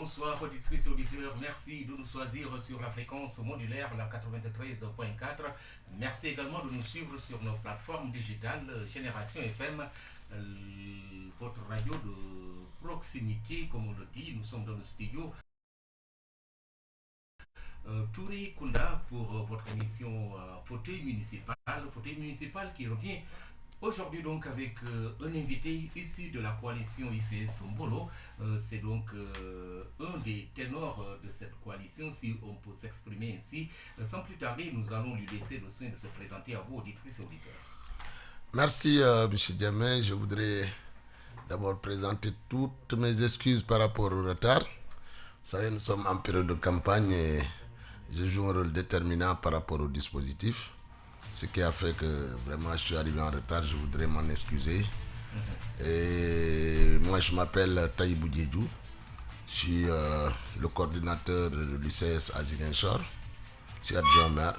bonsoir auditrices et auditeurs. Merci de nous choisir sur la fréquence modulaire, la 93.4. Merci également de nous suivre sur nos plateformes digitales Génération FM, votre radio de proximité, comme on le dit. Nous sommes dans le studio Touré Kunda pour votre émission Fauteuil municipal qui revient aujourd'hui donc avec un invité issu de la coalition ICS Mbolo. C'est donc un des ténors de cette coalition, si on peut s'exprimer ainsi. Sans plus tarder, nous allons lui laisser le soin de se présenter à vous, auditrices et auditeurs. Merci, M. Diamé. Je voudrais d'abord présenter toutes mes excuses par rapport au retard. Vous savez, nous sommes en période de campagne et je joue un rôle déterminant par rapport au dispositif. Ce qui a fait que vraiment je suis arrivé en retard, je voudrais m'en excuser. Et moi je m'appelle Taïbou Diédou, je suis le coordinateur de l'ICS à Ziguinchor, je suis adjoint maire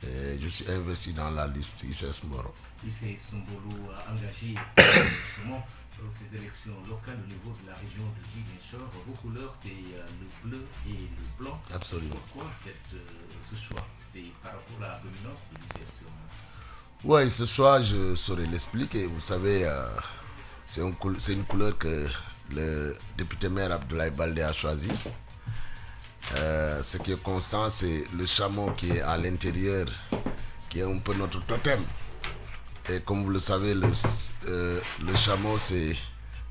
et je suis investi dans la liste ICS Mboro. ICS Mbolo a engagé justement ces élections locales au niveau de la région de Ziguinchor. Vos couleurs, c'est le bleu et le blanc. Absolument. Pourquoi ce choix? C'est par rapport à la dominance de l'ICS sur Oui, ce choix, je saurais l'expliquer. Vous savez, c'est une couleur que le député maire Abdoulaye Baldé a choisi. Ce qui est constant, c'est le chameau qui est à l'intérieur, qui est un peu notre totem. Et comme vous le savez, le chameau, c'est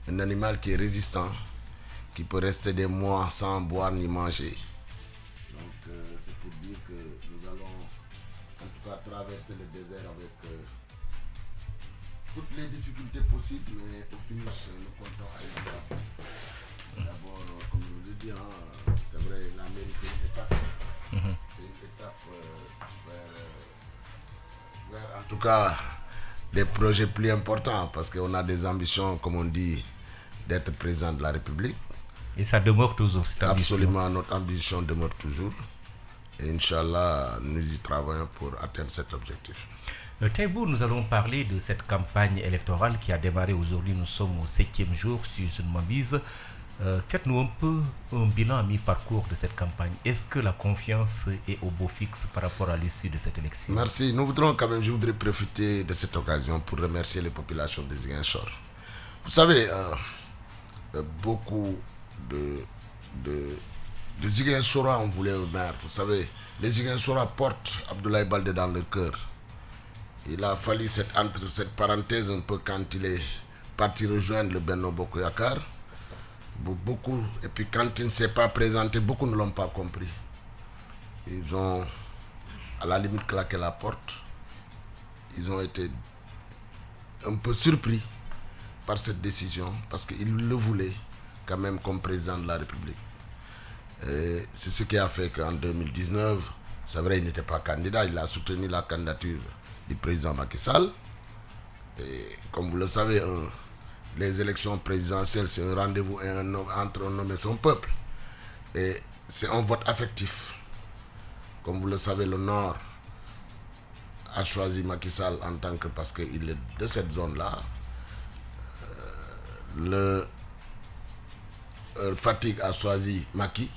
un animal qui est résistant, qui peut rester des mois sans boire ni manger. Donc, c'est pour dire que nous allons, en tout cas, traverser le désert avec toutes les difficultés possibles, mais au finish, nous comptons aller d'abord, comme je le dis, c'est vrai, la mairie, c'est une étape. C'est une étape vers, en tout cas, des projets plus importants, parce qu'on a des ambitions, comme on dit, d'être président de la République. Et ça demeure toujours, cette ambition. Absolument, notre ambition demeure toujours. Et Inch'Allah, nous y travaillons pour atteindre cet objectif. Taïbou, nous allons parler de cette campagne électorale qui a démarré aujourd'hui. Nous sommes au 7e jour, si je ne m'abuse. Faites-nous un peu un bilan à mi-parcours de cette campagne. Est-ce que la confiance est au beau fixe par rapport à l'issue de cette élection? Merci. Je voudrais profiter de cette occasion pour remercier les populations de Ziguinchor. Vous savez, beaucoup de Ziguinchora ont voulu un maire. Vous savez, les Ziguinchora portent Abdoulaye Baldé dans leur cœur. Il a fallu entre cette parenthèse un peu quand il est parti rejoindre le Benno Bokk Yakaar. Beaucoup, et puis quand il ne s'est pas présenté, beaucoup ne l'ont pas compris. Ils ont, à la limite, claqué la porte. Ils ont été un peu surpris par cette décision, parce qu'ils le voulaient quand même comme président de la République. Et c'est ce qui a fait qu'en 2019, c'est vrai, il n'était pas candidat, il a soutenu la candidature du président Macky Sall. Et comme vous le savez, les élections présidentielles, c'est un rendez-vous entre un homme et son peuple. Et c'est un vote affectif. Comme vous le savez, le Nord a choisi Macky Sall en tant que, parce qu'il est de cette zone-là. Fatigue a choisi Macky.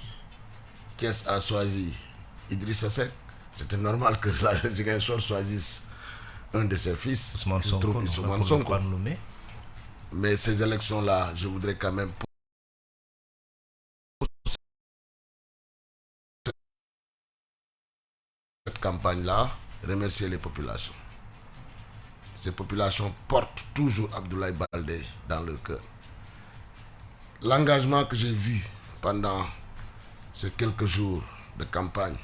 Thiès a choisi Idrissa Seck. C'était normal que la Ziguinchor choisisse un de ses fils. Ousmane Sonko. Mais ces élections-là, je voudrais quand même, pour cette campagne-là, remercier les populations. Ces populations portent toujours Abdoulaye Baldé dans leur cœur. L'engagement que j'ai vu pendant ces quelques jours de campagne,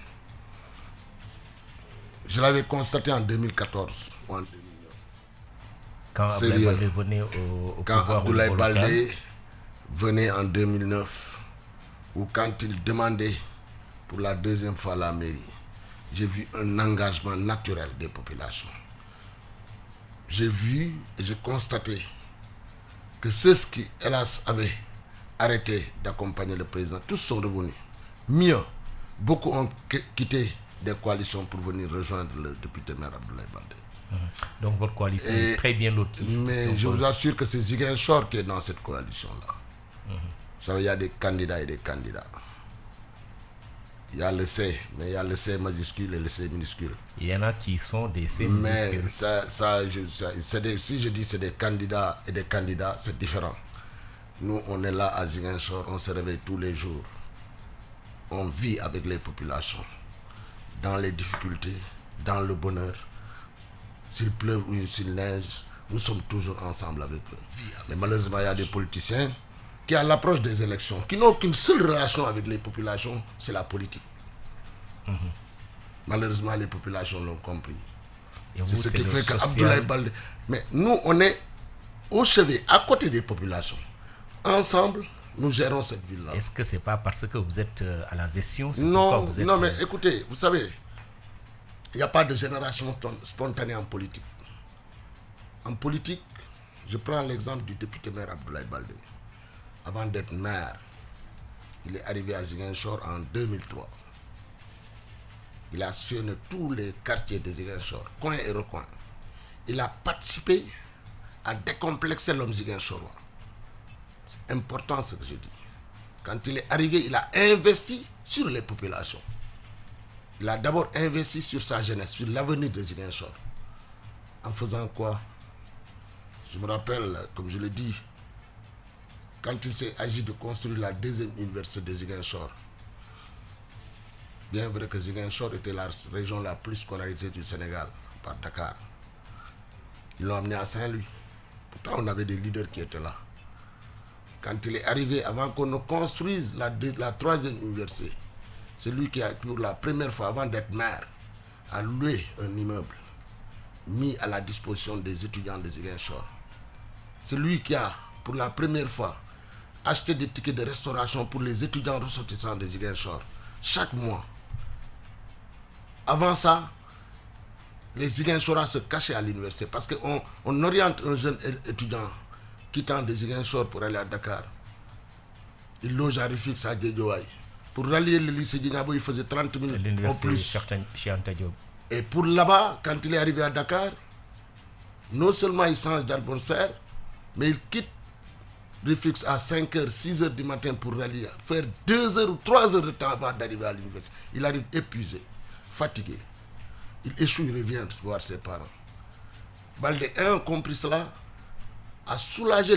je l'avais constaté en 2014 ou en 2009. Quand Abdoulaye Baldé venait au quand pouvoir Abdoulaye Baldé venait en 2009, ou quand il demandait pour la deuxième fois la mairie, j'ai vu un engagement naturel des populations. J'ai vu et j'ai constaté que ceux qui, hélas, avaient arrêté d'accompagner le président, tous sont revenus. Mieux, beaucoup ont quitté des coalitions pour venir rejoindre le député maire Abdoulaye Baldé. Donc votre coalition est très bien lotie. Mais je vous assure que c'est Ziguinchor qui est dans cette coalition-là. Ça, il y a des candidats et des candidats. Il y a le C, mais il y a le C majuscule et le C minuscule. Il y en a qui sont des C mais minuscules. Si je dis c'est des candidats et des candidats, c'est différent. Nous, on est là à Ziguinchor, on se réveille tous les jours. On vit avec les populations, dans les difficultés, dans le bonheur. S'il pleuve ou s'il neige, nous sommes toujours ensemble avec eux. Mais malheureusement, il y a des politiciens qui, à l'approche des élections, qui n'ont qu'une seule relation avec les populations, c'est la politique. Malheureusement, les populations l'ont compris. C'est ce qui fait qu'Abdoulaye Baldé... Mais nous, on est au chevet, à côté des populations. Ensemble, nous gérons cette ville-là. Est-ce que ce n'est pas parce que vous êtes à la gestion? Non, non, mais écoutez, vous savez, il n'y a pas de génération spontanée en politique. En politique, je prends l'exemple du député maire Abdoulaye Baldé. Avant d'être maire, il est arrivé à Ziguinchor en 2003. Il a sillonné tous les quartiers de Ziguinchor, coin et recoin. Il a participé à décomplexer l'homme ziguinchorois. C'est important ce que je dis. Quand il est arrivé, il a investi sur les populations. Il a d'abord investi sur sa jeunesse, sur l'avenir de Ziguinchor. En faisant quoi? Je me rappelle, comme je l'ai dit, quand il s'est agi de construire la deuxième université de Ziguinchor, bien vrai que Ziguinchor était la région la plus scolarisée du Sénégal, par Dakar. Ils l'ont amené à Saint-Louis. Pourtant, on avait des leaders qui étaient là. Quand il est arrivé, avant qu'on ne construise la troisième université, c'est lui qui a, pour la première fois, avant d'être maire, a loué un immeuble mis à la disposition des étudiants de Ziguinchor. C'est lui qui a, pour la première fois, acheté des tickets de restauration pour les étudiants ressortissants de Ziguinchor, chaque mois. Avant ça, les Ziguinchorats se cachaient à l'université parce qu'on oriente un jeune étudiant quittant de Ziguinchor pour aller à Dakar. Il loge à Rufisque à Guédiawaye. Pour rallier le lycée Djignabo, il faisait 30 minutes en plus. Et pour là-bas, quand il est arrivé à Dakar, non seulement il change d'atmosphère, mais il quitte Rufisque à 5h, 6h du matin pour rallier, faire 2 heures ou 3 heures de temps avant d'arriver à l'université. Il arrive épuisé, fatigué. Il échoue, il revient voir ses parents. Baldé ayant compris cela, a soulagé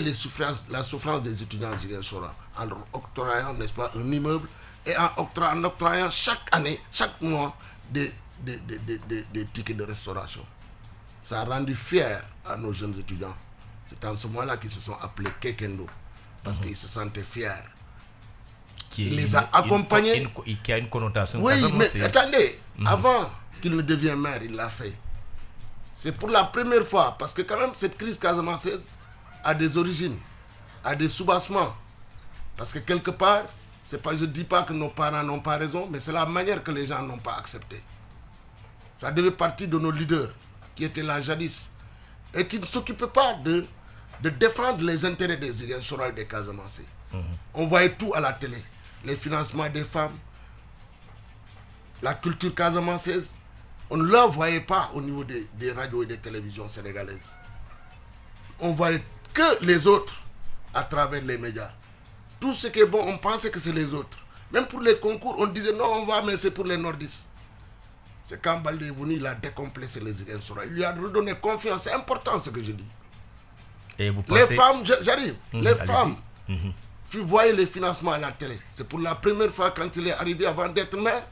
la souffrance des étudiants ziguinchorois en leur octroyant, n'est-ce pas, un immeuble et en octroyant chaque année, chaque mois, des tickets de restauration. Ça a rendu fiers à nos jeunes étudiants. C'est en ce moment-là qu'ils se sont appelés Kekendo, parce qu'ils se sentaient fiers. Il les a accompagnés. Qui a une connotation. Oui, mais attendez, avant qu'il ne devienne maire, il l'a fait. C'est pour la première fois, parce que quand même cette crise casamançaise a des origines, a des soubassements. Parce que quelque part, c'est pas, je ne dis pas que nos parents n'ont pas raison, mais c'est la manière que les gens n'ont pas accepté. Ça devait partir de nos leaders qui étaient là jadis et qui ne s'occupaient pas de défendre les intérêts des Ziguinchorois et des Casamançais. On voyait tout à la télé. Les financements des femmes, la culture casamançaise, on ne la voyait pas au niveau des radios et des télévisions sénégalaises. On voyait que les autres à travers les médias. Tout ce qui est bon, on pensait que c'est les autres. Même pour les concours, on disait non, on va, mais c'est pour les nordistes. C'est quand Baldé est venu, il a décomplexé les Ziguinchorois. Il lui a redonné confiance. C'est important ce que je dis. Et vous pensez... Les femmes, j'arrive, les femmes, vous voyez les financements à la télé. C'est pour la première fois quand il est arrivé avant d'être maire,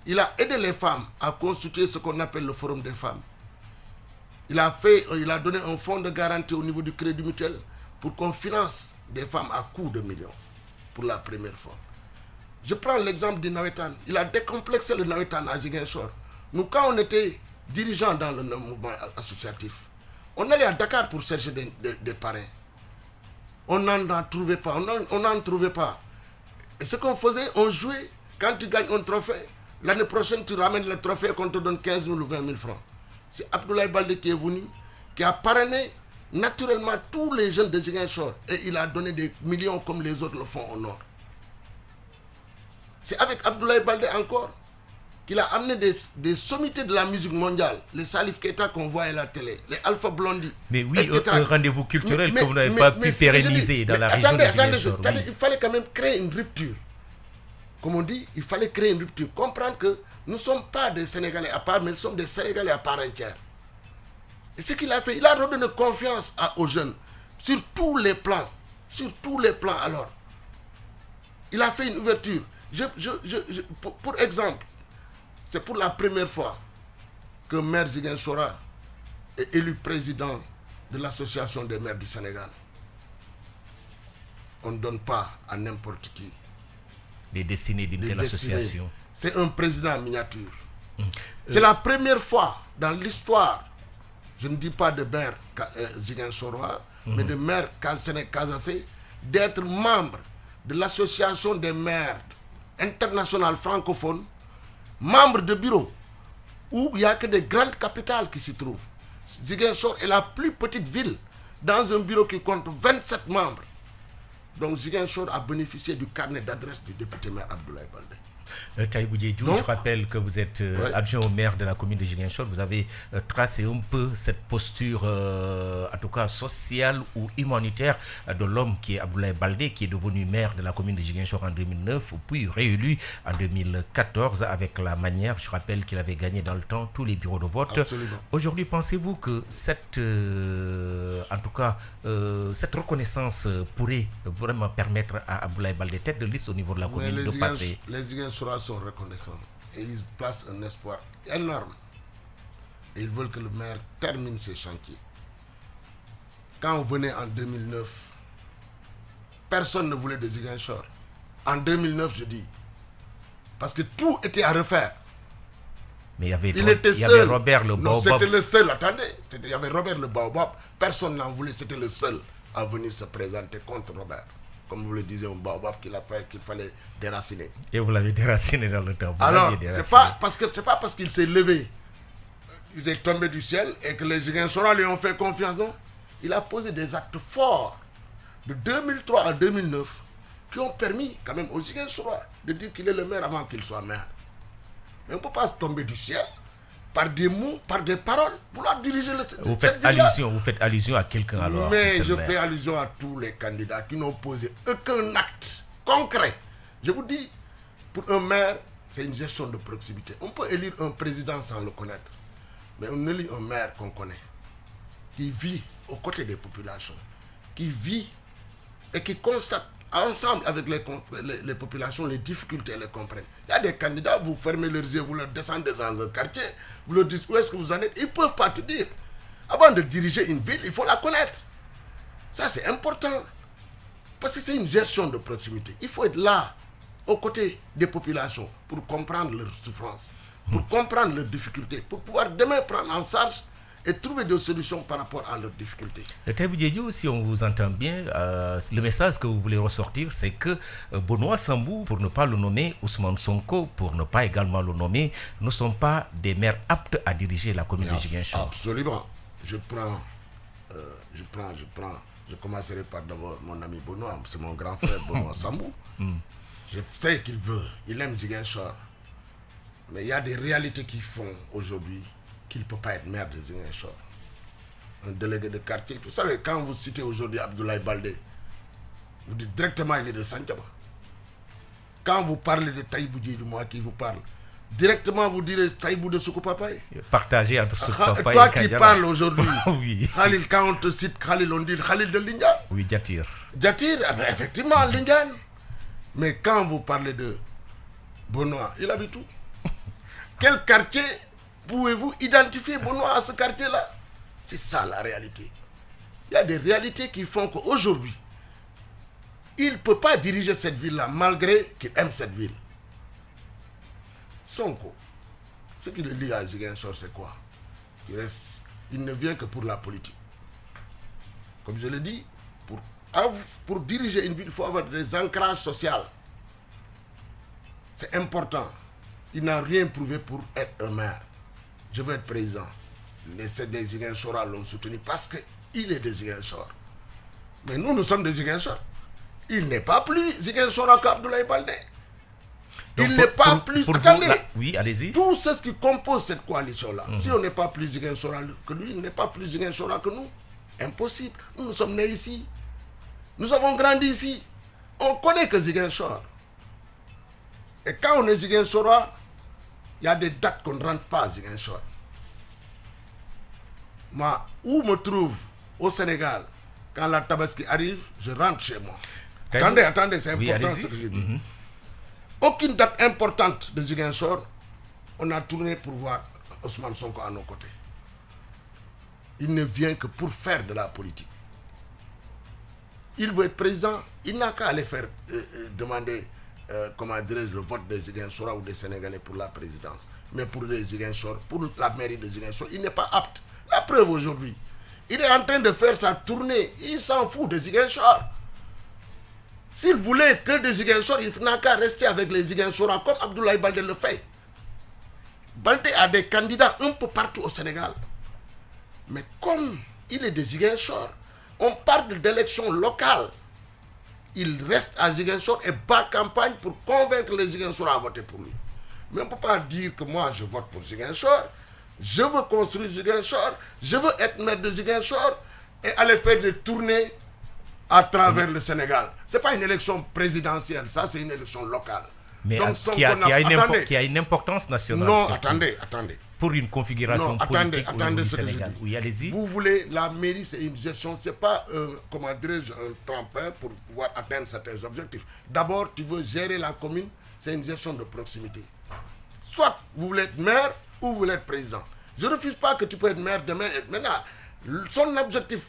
il a aidé les femmes à constituer ce qu'on appelle le Forum des femmes. Il a donné un fonds de garantie au niveau du Crédit Mutuel pour qu'on finance des femmes à coût de millions pour la première fois. Je prends l'exemple du Nawetan. Il a décomplexé le Nawetan à Ziguinchor. Nous, quand on était dirigeants dans le mouvement associatif, on allait à Dakar pour chercher des parrains. On n'en trouvait pas. On n'en trouvait pas. Et ce qu'on faisait, on jouait. Quand tu gagnes un trophée, l'année prochaine, tu ramènes le trophée et qu'on te donne 15 000 ou 20 000 francs. C'est Abdoulaye Baldé qui est venu, qui a parrainé naturellement tous les jeunes de Ziguinchor. Et il a donné des millions comme les autres le font au nord. C'est avec Abdoulaye Baldé encore qu'il a amené des sommités de la musique mondiale, les Salif Keita qu'on voit à la télé, les Alpha Blondy. Mais oui, un rendez-vous culturel que vous n'avez pas pu pérenniser dans la région de Ziguinchor. Attendez, il fallait quand même créer une rupture. Comme on dit, il fallait créer une rupture. Comprendre que nous ne sommes pas des Sénégalais à part, mais nous sommes des Sénégalais à part entière. Et ce qu'il a fait, il a redonné confiance aux jeunes sur tous les plans. Sur tous les plans, alors. Il a fait une ouverture. Pour exemple, c'est pour la première fois que maire Ziguinchor est élu président de l'association des maires du Sénégal. On ne donne pas à n'importe qui les destinées d'une telle association. C'est un président en miniature. C'est la première fois dans l'histoire, je ne dis pas de maire Ziguinchorois, mais de maire Kassassé, d'être membre de l'association des maires internationales francophones, membre de bureau, où il n'y a que des grandes capitales qui s'y trouvent. Ziguinchor est la plus petite ville dans un bureau qui compte 27 membres. Donc Ziguinchor a bénéficié du carnet d'adresse du député maire Abdoulaye Baldé. Taïbou Diédhiou, je rappelle que vous êtes adjoint au maire de la commune de Ziguinchor. Vous avez tracé un peu cette posture, en tout cas sociale ou humanitaire, de l'homme qui est Abdoulaye Baldé, qui est devenu maire de la commune de Ziguinchor en 2009, puis réélu en 2014 avec la manière, je rappelle qu'il avait gagné dans le temps tous les bureaux de vote. Absolument. Aujourd'hui, pensez-vous que cette, en tout cas, cette reconnaissance pourrait vraiment permettre à Abdoulaye Baldé, tête de liste au niveau de la commune, de passer? Les Ziguinchorois sont reconnaissants et ils placent un espoir énorme. Et ils veulent que le maire termine ses chantiers. Quand on venait en 2009, personne ne voulait de Ziguinchor. En 2009, je dis. Parce que tout était à refaire. Mais il y avait Robert le Baobab. Non, c'était le seul, attendez. Il y avait Robert le Baobab. Personne n'en voulait, c'était le seul à venir se présenter contre Robert. Comme vous le disiez, un baobab qu'il fallait déraciner. Et vous l'avez déraciné dans le temps. Alors, c'est pas parce qu'il s'est levé, il est tombé du ciel et que les Ziguinchorois lui ont fait confiance, non. Il a posé des actes forts de 2003 à 2009 qui ont permis quand même aux Ziguinchorois de dire qu'il est le maire avant qu'il soit maire. Mais on ne peut pas tomber du ciel par des mots, par des paroles, vouloir diriger vous faites allusion à quelqu'un alors. Mais je fais allusion à tous les candidats qui n'ont posé aucun acte concret. Je vous dis, pour un maire, c'est une gestion de proximité. On peut élire un président sans le connaître, mais on élit un maire qu'on connaît, qui vit aux côtés des populations, qui vit et qui constate ensemble avec les populations les difficultés et les comprennent. Il y a des candidats, vous fermez leurs yeux, vous leur descendez dans un quartier, vous leur dites où est-ce que vous en êtes, ils ne peuvent pas te dire. Avant de diriger une ville, il faut la connaître. Ça, c'est important. Parce que c'est une gestion de proximité. Il faut être là, aux côtés des populations, pour comprendre leurs souffrances, pour comprendre leurs difficultés, pour pouvoir demain prendre en charge et trouver des solutions par rapport à leurs difficultés. Taïbou Diédhiou, si on vous entend bien, le message que vous voulez ressortir, c'est que Benoît Sambou, pour ne pas le nommer, Ousmane Sonko, pour ne pas également le nommer, ne sont pas des maires aptes à diriger la commune de Ziguinchor. Absolument. Je commencerai par d'abord mon ami Benoît, c'est mon grand frère Benoît Sambou. Je sais qu'il veut, il aime Ziguinchor. Mais il y a des réalités qui font aujourd'hui qu'il ne peut pas être maire de Ziguinchor. Un délégué de quartier. Vous savez, quand vous citez aujourd'hui Abdoulaye Baldé, vous dites directement il est de Santhiaba. Quand vous parlez de Taïbou Diédhiou, moi qui vous parle, directement vous direz Taïbou de Soukoupapaye. Partagé entre Soukoupapaye et toi Kadiara. qui parles aujourd'hui, oui. Khalil, quand on te cite Khalil, on dit Khalil de Lindiane. Oui, Djatir. Djatir, effectivement, Lindiane. Mais quand vous parlez de Benoît, il habite où? Quel quartier pouvez-vous identifier Benoît à ce quartier-là? C'est ça la réalité. Il y a des réalités qui font qu'aujourd'hui, il ne peut pas diriger cette ville-là malgré qu'il aime cette ville. Sonko, ce qui le lie à Ziguinchor, c'est quoi? Il ne vient que pour la politique. Comme je l'ai dit, pour diriger une ville, il faut avoir des ancrages sociaux. C'est important. Il n'a rien prouvé pour être un maire. Je veux être président. Les Ziguinchorois l'ont soutenu parce qu'il est des Ziguinchor. Mais nous sommes des Ziguinchor. Il n'est pas plus Ziguinchorois qu'Abdoulaye Baldé. il n'est pas plus... Attendez, oui, allez-y. Tout ce qui compose cette coalition-là, si on n'est pas plus Ziguinchora que lui, il n'est pas plus Ziguinchora que nous. Impossible. Nous sommes nés ici. Nous avons grandi ici. On connaît que Ziguinchor. Et quand on est Ziguinchora, il y a des dates qu'on ne rentre pas à Ziguinchor. Moi, où me trouve au Sénégal, quand la Tabaski arrive, je rentre chez moi. Attendez, c'est important ce que je dis. Aucune date importante de Ziguinchor, on a tourné pour voir Ousmane Sonko à nos côtés. Il ne vient que pour faire de la politique. Il veut être président, il n'a qu'à aller faire demander comment dirais-je, le vote des Ziguinchora ou des Sénégalais pour la présidence. Mais pour les Ziguinchor, pour la mairie de Ziguinchor, il n'est pas apte. La preuve aujourd'hui, il est en train de faire sa tournée, il s'en fout des Ziguinchor. S'il voulait que des Ziguinchor, il n'a qu'à rester avec les Ziguinchora comme Abdoulaye Baldé le fait. Baldé a des candidats un peu partout au Sénégal. Mais comme il est des Ziguinchor, on parle d'élections locales. Il reste à Ziguinchor et bat campagne pour convaincre les Ziguinchor à voter pour lui. Mais on ne peut pas dire que moi je vote pour Ziguinchor, je veux construire Ziguinchor, je veux être maire de Ziguinchor et aller faire des tournées à travers le Sénégal. Ce n'est pas une élection présidentielle, ça c'est une élection locale. Mais donc, qui a une importance nationale. Non, attendez. Pour une configuration politique attendez au ce Sénégal. Que je dis. Oui, allez-y. Vous voulez, la mairie c'est une gestion, c'est pas comment dirais-je, un tremplin pour pouvoir atteindre certains objectifs. D'abord, tu veux gérer la commune, c'est une gestion de proximité. Soit vous voulez être maire ou vous voulez être président. Je ne refuse pas que tu peux être maire demain. Maintenant, son objectif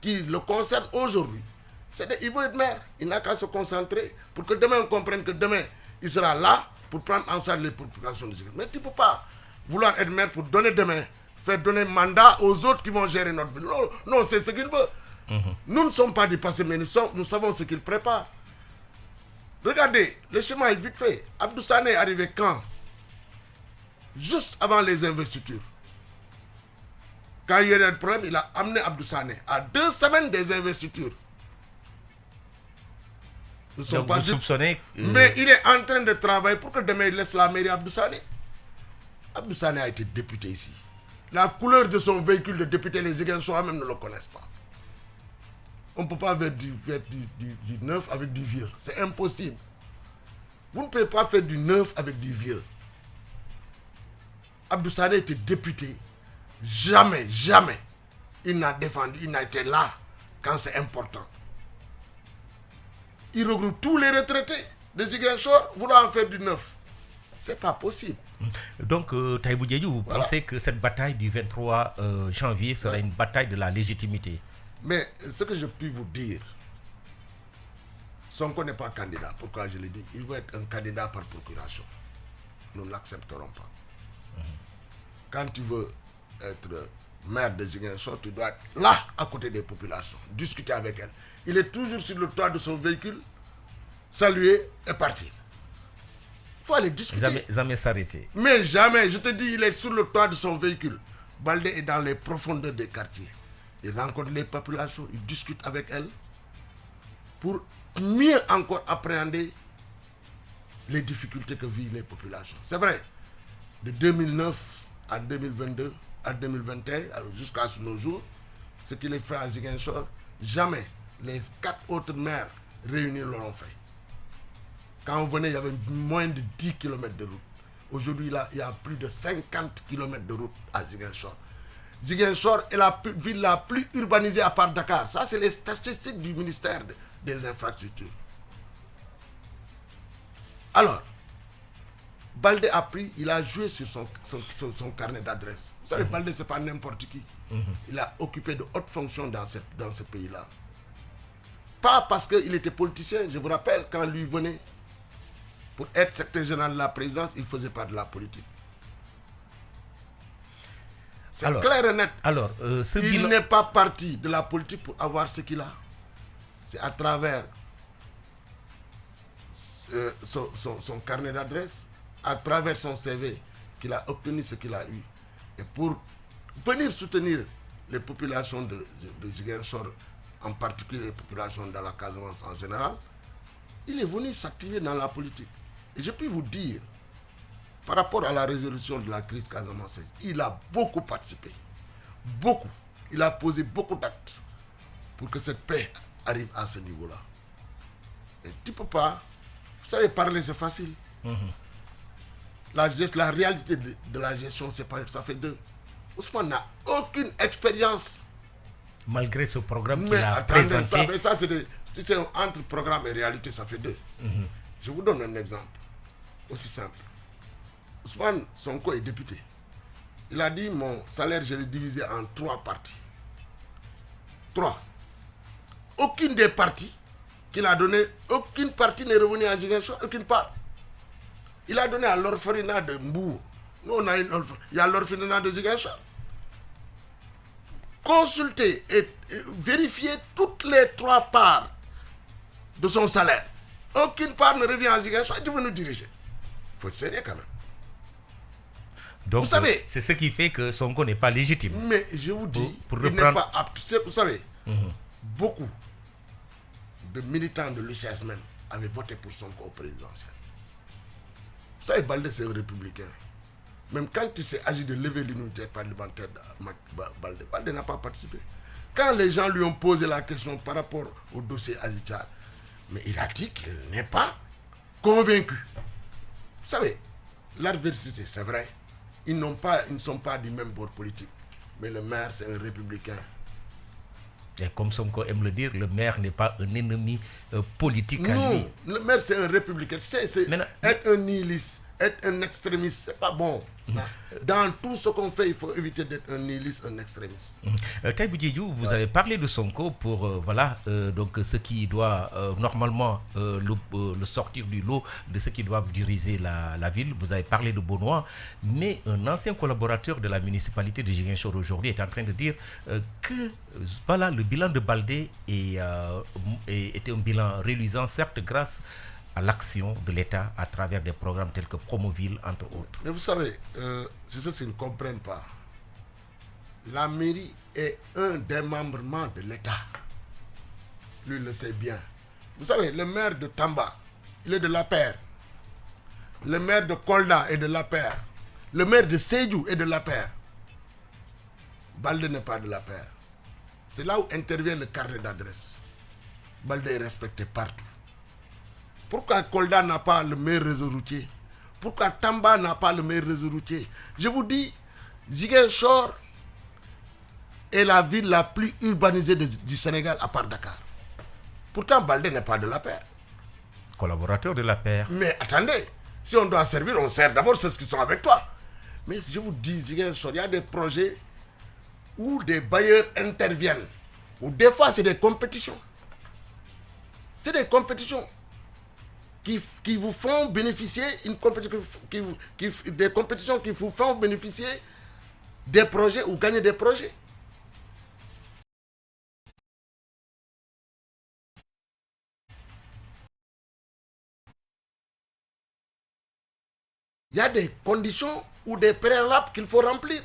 qui le concerne aujourd'hui, c'est qu'il veut être maire. Il n'a qu'à se concentrer pour que demain on comprenne que demain il sera là pour prendre en charge les populations de Ziguinchor. Mais tu ne peux pas vouloir être maire pour donner demain, faire donner mandat aux autres qui vont gérer notre ville. Non, c'est ce qu'il veut. Nous ne sommes pas du passé, mais nous savons ce qu'il prépare. Regardez, le schéma est vite fait. Abdou Sané est arrivé quand? Juste avant les investitures. Quand il y a eu des problèmes, il a amené Abdou Sané à 2 semaines des investitures. Nous sommes pas soupçonnés. Mais il est en train de travailler pour que demain il laisse la mairie Abdou Sané. Abdou Sané a été député ici. La couleur de son véhicule de député, les Ziguinchor même ne le connaissent pas. On ne peut pas faire du neuf avec du vieux. C'est impossible. Vous ne pouvez pas faire du neuf avec du vieux. Abdou Sané était député. Jamais, il n'a défendu, il n'a été là quand c'est important. Il regroupe tous les retraités de Ziguinchor, vouloir en faire du neuf. C'est pas possible. Donc, Taïbou Diédhiou, vous pensez que cette bataille du 23 janvier sera une bataille de la légitimité? Mais ce que je puis vous dire, Sonko n'est pas candidat. Pourquoi je l'ai dit? Il veut être un candidat par procuration. Nous ne l'accepterons pas. Quand tu veux être maire de Ziguinchor, tu dois être là, à côté des populations, discuter avec elles. Il est toujours sur le toit de son véhicule, saluer et partir. Il faut aller discuter. Jamais s'arrêter. Mais jamais, je te dis, il est sur le toit de son véhicule. Baldé est dans les profondeurs des quartiers. Il rencontre les populations, il discute avec elles pour mieux encore appréhender les difficultés que vivent les populations. C'est vrai, de 2009 à 2022, à 2021, jusqu'à nos jours, ce qu'il a fait à Ziguinchor, jamais les 4 autres maires réunis l'auront fait. Quand on venait, il y avait moins de 10 km de route. Aujourd'hui, il y a plus de 50 km de route à Ziguinchor. Ziguinchor est la ville la plus urbanisée à part Dakar. Ça, c'est les statistiques du ministère des infrastructures. Alors, Baldé a pris, il a joué sur son carnet d'adresse. Vous savez, Baldé, ce n'est pas n'importe qui. Il a occupé de hautes fonctions dans ce pays-là. Pas parce qu'il était politicien. Je vous rappelle, quand lui venait pour être secrétaire général de la présidence, il ne faisait pas de la politique. C'est clair et net. Alors, il n'est pas parti de la politique pour avoir ce qu'il a. C'est à travers son carnet d'adresse, à travers son CV, qu'il a obtenu ce qu'il a eu. Et pour venir soutenir les populations de Ziguinchor, en particulier les populations dans la Casamance en général, il est venu s'activer dans la politique. Et je puis vous dire, par rapport à la résolution de la crise casamançaise, il a beaucoup participé. Beaucoup. Il a posé beaucoup d'actes pour que cette paix arrive à ce niveau-là. Et tu ne peux pas... Vous savez, parler, c'est facile. La réalité de la gestion, ça fait deux. Ousmane n'a aucune expérience. Malgré ce programme qu'il a présenté. Ça, tu sais, entre programme et réalité, ça fait deux. Je vous donne un exemple aussi simple. Ousmane Sonko est député. Il a dit, mon salaire, je l'ai divisé en 3 parties. 3. Aucune des parties qu'il a donné, aucune partie n'est revenue à Ziguinchor, aucune part. Il a donné à l'orphelinat de Mbour. Nous, il y a l'orphelinat de Ziguinchor. Consulter et vérifier toutes les 3 parts de son salaire. Aucune part ne revient à Ziguinchor. Tu veux nous diriger. Il faut être sérieux quand même. Donc, vous savez, c'est ce qui fait que Sonko n'est pas légitime. Mais je vous dis, pour il n'est pas apte. Vous savez, beaucoup de militants de l'UCS même avaient voté pour Sonko au présidentiel. Vous savez, Baldé, c'est un républicain. Même quand il s'est agi de lever l'unité parlementaire de Baldé n'a pas participé. Quand les gens lui ont posé la question par rapport au dossier Azichar, mais il a dit qu'il n'est pas convaincu. Vous savez, l'adversité, c'est vrai. Ils ne sont pas du même bord politique. Mais le maire, c'est un républicain. Et comme Sonko aime le dire, le maire n'est pas un ennemi politique à lui. Non, le maire, c'est un républicain. Être un nihiliste, être un extrémiste, c'est pas bon. Dans tout ce qu'on fait, il faut éviter d'être un nihiliste, un extrémiste. Taïbou Diédhiou, vous avez parlé de Sonko pour donc ce qui doit normalement le sortir du lot de ceux qui doivent diriger la ville. Vous avez parlé de Benoît, mais un ancien collaborateur de la municipalité de Ziguinchor aujourd'hui est en train de dire que voilà, le bilan de Baldé était un bilan reluisant, certes grâce à l'action de l'État à travers des programmes tels que Promoville, entre autres. Mais vous savez, c'est ça qu'ils ne comprennent pas. La mairie est un démembrement de l'État. Lui, il le sait bien. Vous savez, le maire de Tamba, il est de l'APR. Le maire de Kolda est de l'APR. Le maire de Sédhiou est de l'APR. Baldé n'est pas de l'APR. C'est là où intervient le carnet d'adresse. Baldé est respecté partout. Pourquoi Kolda n'a pas le meilleur réseau routier? Pourquoi Tamba n'a pas le meilleur réseau routier? Je vous dis, Ziguinchor est la ville la plus urbanisée du Sénégal à part Dakar. Pourtant, Baldé n'est pas de l'APR. Collaborateur de l'APR. Mais attendez, si on doit servir, on sert d'abord ceux qui sont avec toi. Mais je vous dis, Ziguinchor, il y a des projets où des bailleurs interviennent. Ou des fois, c'est des compétitions. C'est des compétitions qui vous font bénéficier des compétitions qui vous font bénéficier des projets ou gagner des projets. Il y a des conditions ou des préalables qu'il faut remplir.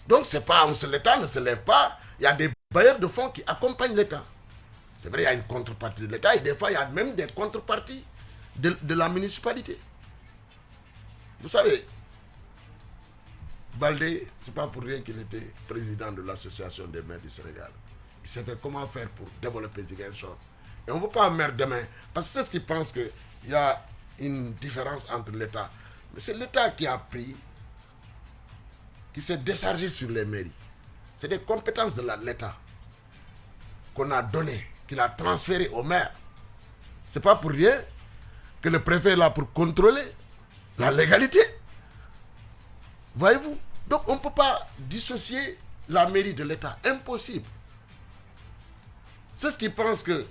Donc c'est pas l'État ne se lève pas. Il y a des bailleurs de fonds qui accompagnent l'État. C'est vrai, il y a une contrepartie de l'État et des fois, il y a même des contreparties de la municipalité. Vous savez, Baldé, ce n'est pas pour rien qu'il était président de l'association des maires du Sénégal. Il savait comment faire pour développer Ziguinchor. Et on ne veut pas un maire demain, parce que c'est ce qu'ils pensent qu'il y a une différence entre l'État. Mais c'est l'État qui a pris, qui s'est déchargé sur les mairies. C'est des compétences de l'État qu'on a données, qu'il a transférées au maire. Ce n'est pas pour rien que le préfet est là pour contrôler la légalité. Voyez-vous? Donc on ne peut pas dissocier la mairie de l'État. Impossible. C'est ce qui pense que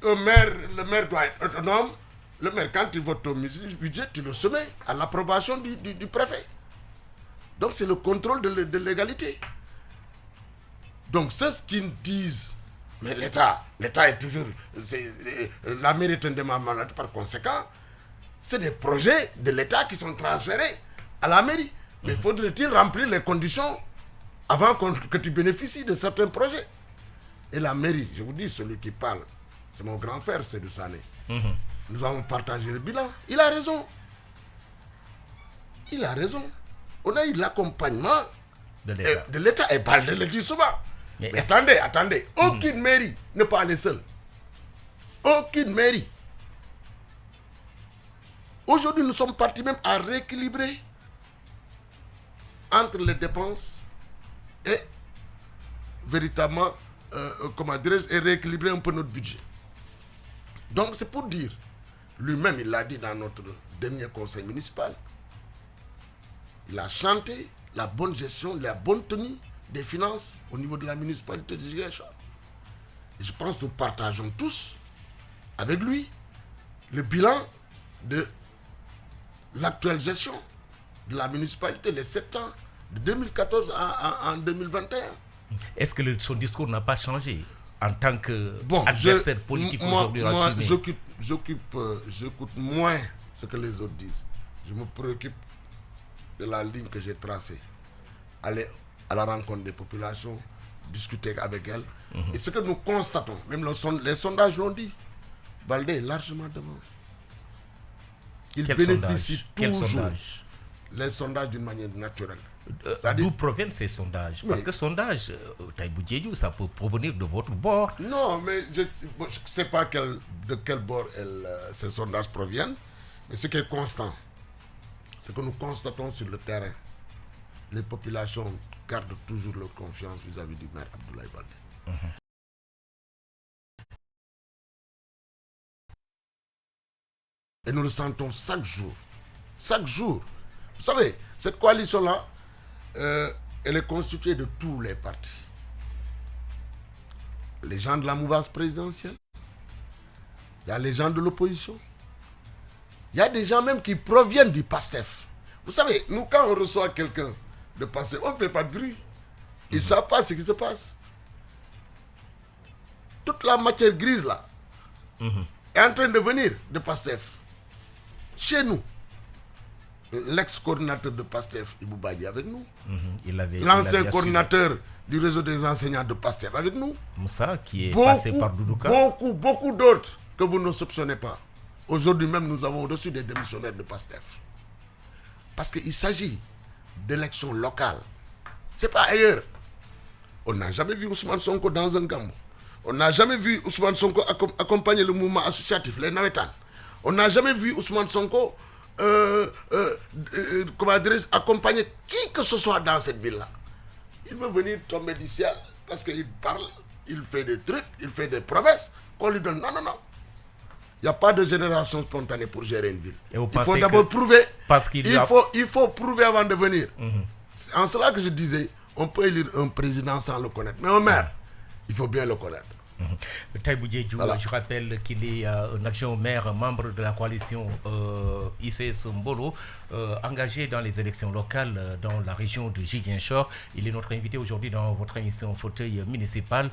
le maire doit être autonome. Le maire, quand il vote au budget, tu le soumets à l'approbation du préfet. Donc c'est le contrôle de l'égalité. Donc c'est ce qu'ils disent. Mais l'État est toujours... la mairie est un démembrement. Par conséquent, c'est des projets de l'État qui sont transférés à la mairie. Mais faudrait-il remplir les conditions avant que tu bénéficies de certains projets? Et la mairie, je vous dis, celui qui parle, c'est mon grand frère, Seydou Sané. nous avons partagé le bilan. Il a raison. Il a raison. On a eu l'accompagnement de l'État. Et Baldé le dit souvent. Mais attendez. Aucune mairie ne peut aller seule. Aucune mairie. Aujourd'hui, nous sommes partis même à rééquilibrer entre les dépenses et véritablement, et rééquilibrer un peu notre budget. Donc, c'est pour dire, lui-même, il l'a dit dans notre dernier conseil municipal, il a chanté la bonne gestion, la bonne tenue des finances au niveau de la municipalité de Ziguinchor. Et je pense que nous partageons tous avec lui le bilan de l'actuelle gestion de la municipalité, les 7 ans, de 2014 en 2021. Est-ce que son discours n'a pas changé en tant qu'adversaire politique aujourd'hui? Moi, j'écoute moins ce que les autres disent. Je me préoccupe de la ligne que j'ai tracée. Aller à la rencontre des populations, discuter avec elles. Et ce que nous constatons, même les sondages l'ont dit, Baldé est largement devant. Il bénéficie toujours les sondages d'une manière naturelle. D'où proviennent ces sondages? Parce que sondages, Taïbou Diédhiou, ça peut provenir de votre bord. Non, mais je ne sais pas de quel bord ces sondages proviennent. Mais ce qui est constant, c'est que nous constatons sur le terrain, les populations gardent toujours leur confiance vis-à-vis du maire Abdoulaye Baldé. Et nous le sentons chaque jour. Chaque jour. Vous savez, cette coalition-là, elle est constituée de tous les partis. Les gens de la mouvance présidentielle, il y a les gens de l'opposition, il y a des gens même qui proviennent du PASTEF. Vous savez, nous, quand on reçoit quelqu'un de PASTEF, on ne fait pas de bruit. Ils ne savent pas ce qui se passe. Toute la matière grise, là, est en train de venir de PASTEF. Chez nous, l'ex-coordinateur de PASTEF, Ibou Badji, avec nous. L'ancien coordinateur du réseau des enseignants de PASTEF, avec nous. Moussa, qui est passé par Doudouka. Beaucoup d'autres que vous ne soupçonnez pas. Aujourd'hui même, nous avons reçu des démissionnaires de PASTEF. Parce qu'il s'agit d'élections locales. Ce n'est pas ailleurs. On n'a jamais vu Ousmane Sonko dans un gamou. On n'a jamais vu Ousmane Sonko accompagner le mouvement associatif, les Nawetan. On n'a jamais vu Ousmane Sonko accompagner qui que ce soit dans cette ville-là. Il veut venir tomber du ciel parce qu'il parle, il fait des trucs, il fait des promesses qu'on lui donne. Non. Il n'y a pas de génération spontanée pour gérer une ville. Il faut d'abord prouver. Il faut prouver avant de venir. C'est en cela que je disais, on peut élire un président sans le connaître. Mais un maire, il faut bien le connaître. Taïbou Diédhiou, je rappelle qu'il est un adjoint au maire, membre de la coalition ICS Mbolo, engagé dans les élections locales dans la région de Ziguinchor. Il est notre invité aujourd'hui dans votre émission Fauteuil municipal.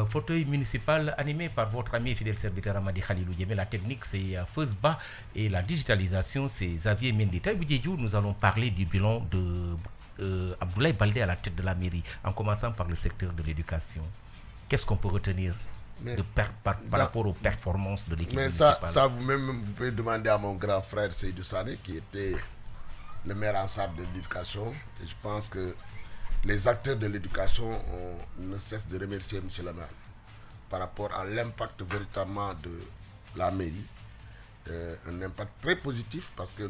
Fauteuil municipal animé par votre ami et fidèle serviteur Amadi Khalilou Diémé. La technique, c'est Feuzba et la digitalisation, c'est Xavier Mendy. Taïbou Diédhiou, nous allons parler du bilan de Abdoulaye Baldé à la tête de la mairie, en commençant par le secteur de l'éducation. Qu'est-ce qu'on peut retenir par rapport aux performances de l'équipe municipale? Mais ça vous-même, vous pouvez demander à mon grand frère Seydou Sané, qui était le maire en charge de l'éducation. Et je pense que les acteurs de l'éducation ne cessent de remercier M. le maire par rapport à l'impact véritablement de la mairie. Un impact très positif parce que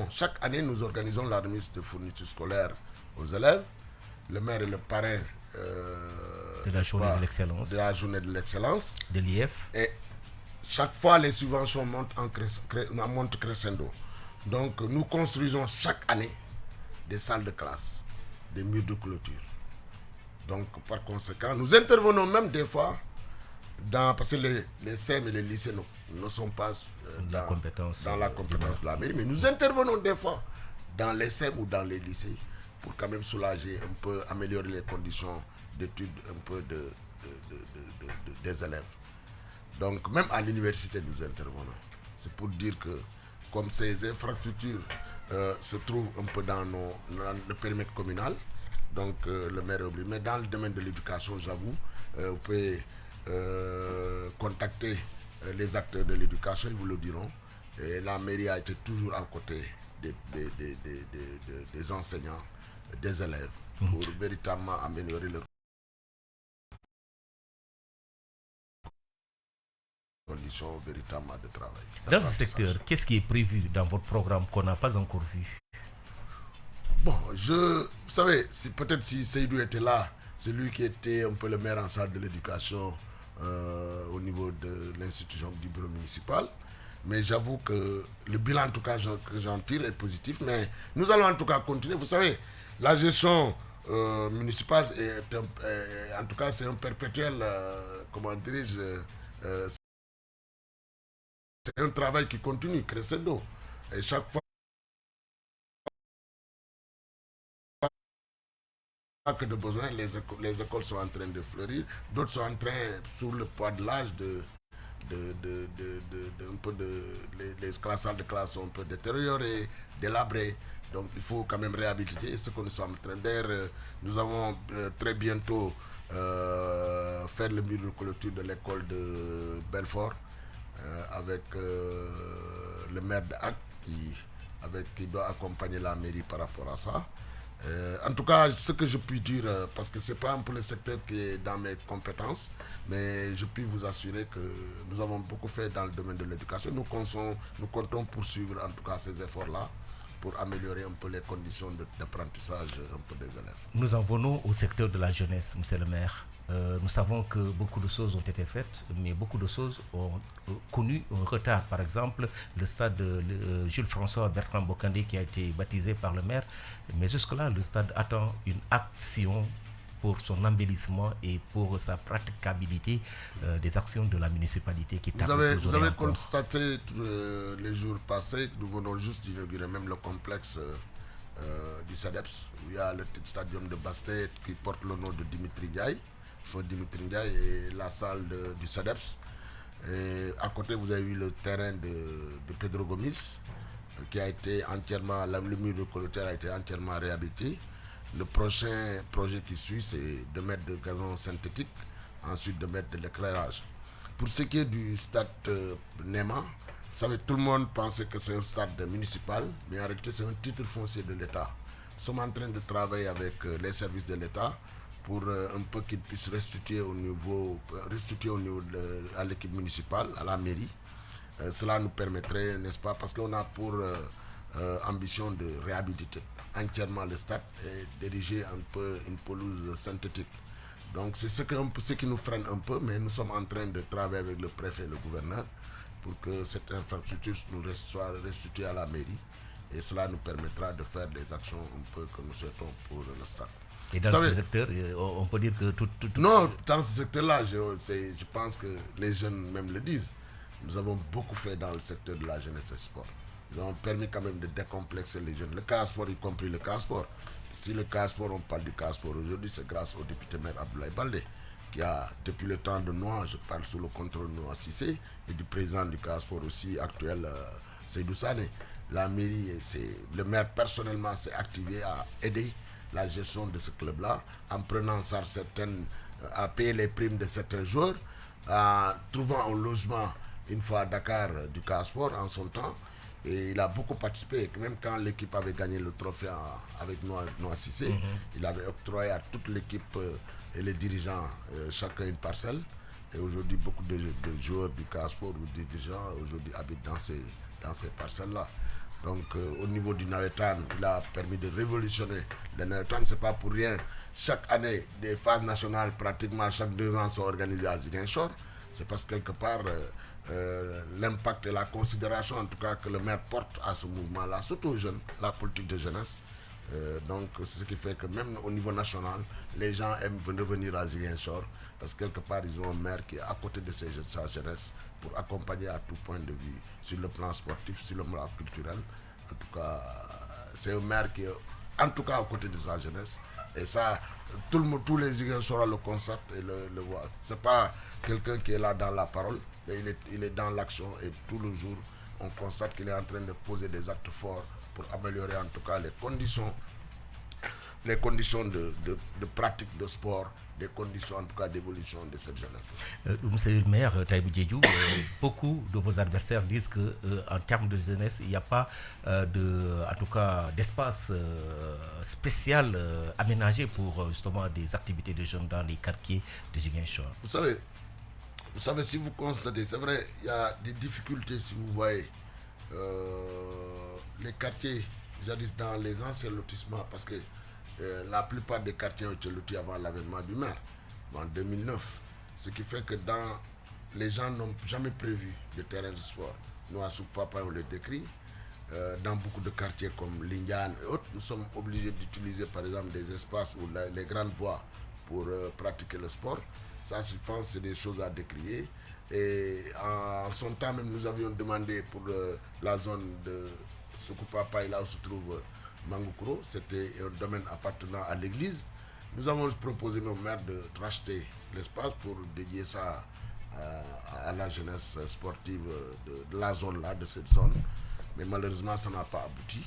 chaque année, nous organisons la remise de fournitures scolaires aux élèves. Le maire est le parrain de la journée de l'excellence. De la journée de l'excellence. De l'IF. Et chaque fois, les subventions montent crescendo. Donc, nous construisons chaque année des salles de classe, des murs de clôture. Donc, par conséquent, nous intervenons même des fois parce que les CEM et les lycées ne sont pas dans la compétence de la mairie, mais nous intervenons des fois dans les CEM ou dans les lycées pour quand même soulager un peu, améliorer les conditions d'études un peu des élèves. Donc même à l'université, nous intervenons. C'est pour dire que comme ces infrastructures se trouvent un peu dans le périmètre communal, donc le maire est obligé. Mais dans le domaine de l'éducation, j'avoue, vous pouvez contacter les acteurs de l'éducation, ils vous le diront. Et la mairie a été toujours à côté des enseignants, des élèves, pour véritablement améliorer leur conditions véritablement de travail. Dans ce secteur, qu'est-ce qui est prévu dans votre programme qu'on n'a pas encore vu? Bon, vous savez, peut-être si Seydou était là, c'est lui qui était un peu le maire en charge de l'éducation au niveau de l'institution du bureau municipal. Mais j'avoue que le bilan en tout cas que j'en tire est positif. Mais nous allons en tout cas continuer. Vous savez, la gestion municipale, en tout cas, c'est un perpétuel, comment dirais-je, c'est un travail qui continue, crescendo. Et chaque fois que de besoin, les écoles sont en train de fleurir. D'autres sont en train, sous le poids de l'âge, les salles de classe sont un peu détériorées, délabrées. Donc il faut quand même réhabiliter ce que nous sommes en train de faire. Nous avons très bientôt fait le mur de clôture de l'école de Belfort avec le maire de Hack qui doit accompagner la mairie par rapport à ça. En tout cas, ce que je puis dire, parce que ce n'est pas un peu le secteur qui est dans mes compétences, mais je puis vous assurer que nous avons beaucoup fait dans le domaine de l'éducation. Nous comptons poursuivre en tout cas ces efforts-là pour améliorer un peu les conditions d'apprentissage un peu des élèves. Nous en venons au secteur de la jeunesse, monsieur le maire. Nous savons que beaucoup de choses ont été faites, mais beaucoup de choses ont connu un retard. Par exemple, le stade Jules François Bertrand Bokandé qui a été baptisé par le maire. Mais jusque-là, le stade attend une action pour son embellissement et pour sa praticabilité des actions de la municipalité qui Vous avez constaté les jours passés que nous venons juste d'inaugurer même le complexe du SADEPS, où il y a le petit stadium de basket qui porte le nom de Dimitri Ndiaye. Dimitri Ndiaye et la salle du SADEPS. Et à côté, vous avez eu le terrain de Pedro Gomis, qui a été entièrement, le mur de clôture a été entièrement réhabilité. Le prochain projet qui suit, c'est de mettre de gazon synthétique, ensuite de mettre de l'éclairage. Pour ce qui est du stade Nema, vous savez, tout le monde pensait que c'est un stade municipal, mais en réalité, c'est un titre foncier de l'État. Nous sommes en train de travailler avec les services de l'État pour un peu qu'ils puissent restituer à l'équipe municipale, à la mairie. Cela nous permettrait, n'est-ce pas, parce qu'on a pour ambition de réhabiliter entièrement le stade et diriger un peu une pelouse synthétique. Donc c'est ce qui nous freine un peu, mais nous sommes en train de travailler avec le préfet et le gouverneur pour que cette infrastructure nous soit restituée à la mairie. Et cela nous permettra de faire des actions un peu que nous souhaitons pour le stade. Et dans ce secteur, on peut dire que tout... Non, dans ce secteur-là, je pense que les jeunes même le disent. Nous avons beaucoup fait dans le secteur de la jeunesse et sport. Nous avons permis quand même de décomplexer les jeunes. Le CASPOR, y compris le CASPOR. Si le CASPOR, on parle du CASPOR aujourd'hui, c'est grâce au député maire Abdoulaye Baldé, qui a, depuis le temps de Noa, je parle sous le contrôle de Noa Cissé, et du président du CASPOR aussi actuel, Seydou Sané. La mairie, le maire personnellement s'est activé à aider la gestion de ce club-là, en prenant ça à payer les primes de certains joueurs, en trouvant un logement une fois à Dakar du CASPOR en son temps. Et il a beaucoup participé. Même quand l'équipe avait gagné le trophée avec Noa Cissé, il avait octroyé à toute l'équipe et les dirigeants chacun une parcelle. Et aujourd'hui, beaucoup de joueurs du CASPOR ou des dirigeants aujourd'hui habitent dans ces parcelles-là. Donc au niveau du Nawetan, il a permis de révolutionner. Le Nawetan, ce n'est pas pour rien. Chaque année, des phases nationales, pratiquement chaque 2 ans, sont organisées à Ziguinchor. C'est parce que quelque part, l'impact et la considération, en tout cas, que le maire porte à ce mouvement-là, surtout aux jeunes, la politique de jeunesse. Donc c'est ce qui fait que même au niveau national, les gens aiment venir à Ziguinchor parce que quelque part, ils ont un maire qui est à côté de sa jeunesse pour accompagner à tout point de vue, sur le plan sportif, sur le plan culturel. En tout cas, c'est un maire qui est en tout cas à côté de sa jeunesse. Et ça, tous les Ziguinchorois le constatent et le voient. Ce n'est pas quelqu'un qui est là dans la parole, mais il est dans l'action et tout le jour, on constate qu'il est en train de poser des actes forts pour améliorer en tout cas les conditions les conditions de pratique de sport, des conditions en tout cas d'évolution de cette jeunesse. Monsieur le maire Taïbou Diédhiou, beaucoup de vos adversaires disent que en termes de jeunesse, il n'y a pas en tout cas d'espace spécial aménagé pour justement des activités de jeunes dans les quartiers de Ziguinchor. Vous savez, si vous constatez, c'est vrai, il y a des difficultés si vous voyez les quartiers, jadis dans les anciens lotissements, parce que la plupart des quartiers ont été lotis avant l'avènement du maire, en 2009. Ce qui fait que les gens n'ont jamais prévu de terrain de sport. Nous, à Soukpapa, on le décrit. Dans beaucoup de quartiers comme Lindiane et autres, nous sommes obligés d'utiliser par exemple des espaces ou les grandes voies pour pratiquer le sport. Ça, je pense, c'est des choses à décrier. Et en son temps même, nous avions demandé pour la zone de Soukpapa, là où se trouve Mangoukro, c'était un domaine appartenant à l'église. Nous avons proposé au maire de racheter l'espace pour dédier ça à la jeunesse sportive de la zone là, de cette zone. Mais malheureusement, ça n'a pas abouti.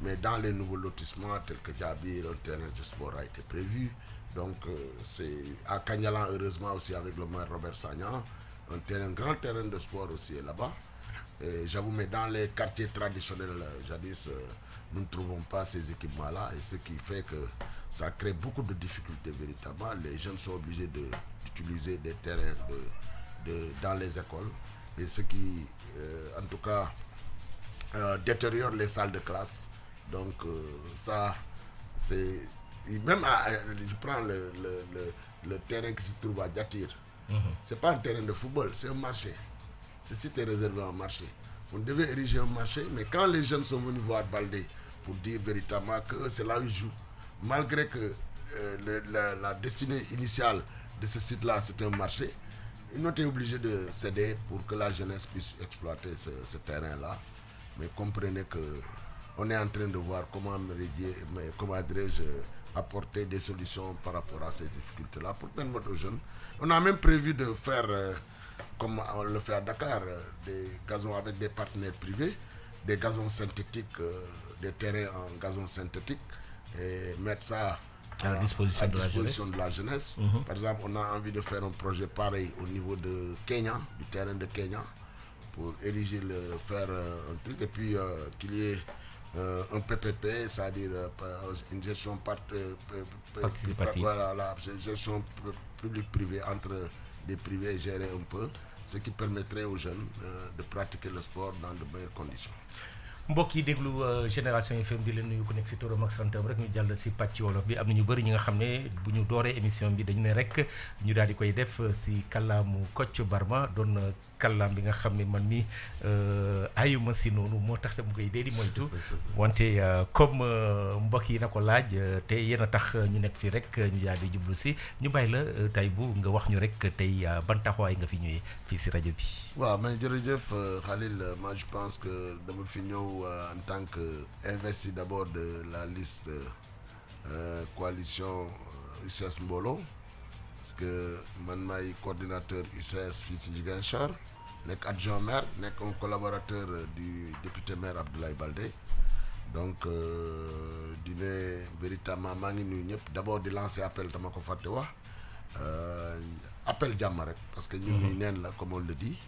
Mais dans les nouveaux lotissements, tels que Djabir, un terrain de sport a été prévu. Donc, c'est à Kanyalan, heureusement aussi avec le maire Robert Sagnan, un grand terrain de sport aussi est là-bas. Et j'avoue, mais dans les quartiers traditionnels, jadis, nous ne trouvons pas ces équipements-là. Et ce qui fait que ça crée beaucoup de difficultés véritablement. Les jeunes sont obligés d'utiliser des terrains dans les écoles. Et ce qui, en tout cas, détériore les salles de classe. Donc, ça, c'est... Même, je prends le terrain qui se trouve à Diatir. C'est pas un terrain de football, c'est un marché. Ce site est réservé à un marché. On devait ériger un marché, mais quand les jeunes sont venus voir Baldé pour dire véritablement que c'est là où ils jouent, malgré que la destinée initiale de ce site-là, c'est un marché, ils ont été obligés de céder pour que la jeunesse puisse exploiter ce terrain-là. Mais comprenez qu'on est en train de voir comment apporter des solutions par rapport à ces difficultés-là pour permettre aux jeunes. On a même prévu de faire, comme on le fait à Dakar, des gazons avec des partenaires privés, des gazons synthétiques, des terrains en gazon synthétique, et mettre ça à disposition de la jeunesse. Par exemple, on a envie de faire un projet pareil au niveau de Kenya, du terrain de Kenya, pour faire un truc, et puis qu'il y ait un PPP, c'est-à-dire une gestion participative. Voilà, la gestion publique-privée entre des privés gérés un peu, ce qui permettrait aux jeunes de pratiquer le sport dans de meilleures conditions. mbokk yi déglu Génération FM di leen nuyu ku nekk si turam ak santam rek ñu jàll si pàcc wolof bi am na ñu bëri ñi nga xam ne bu ñu dooree émission bi dañu ne rek ñu daal di koy def si kàllaamu Kocc Barma doon kàllaam bi nga xam ne man mi ayuma si noonu moo tax dama koy dee di moytu wante comme mbokk yi na ko laaj te yéen a tax ñu nekk fii rek ñu daal di jublu si ñu bàyyi la Taïbou nga wax ñu rek tey ban taxawaay nga fi ñëwee fii si rajo bi. waaw mais jërëjëf Khalil, moi je pense que dama fi ñëw en tant qu'investi d'abord de la liste coalition UCS Mbolo, parce que man maay coordinateur UCS fii si Ziguinchor, nekk adjoint maire, nekk un collaborateur du député maire Abdoulaye Baldé. Donc di ne véritablement maa ngi nuyu ñëpp d'abord di lancer appel dama ko fàtte wax appel jàmm rek parce que ñun ñuy neen la comme on le dit.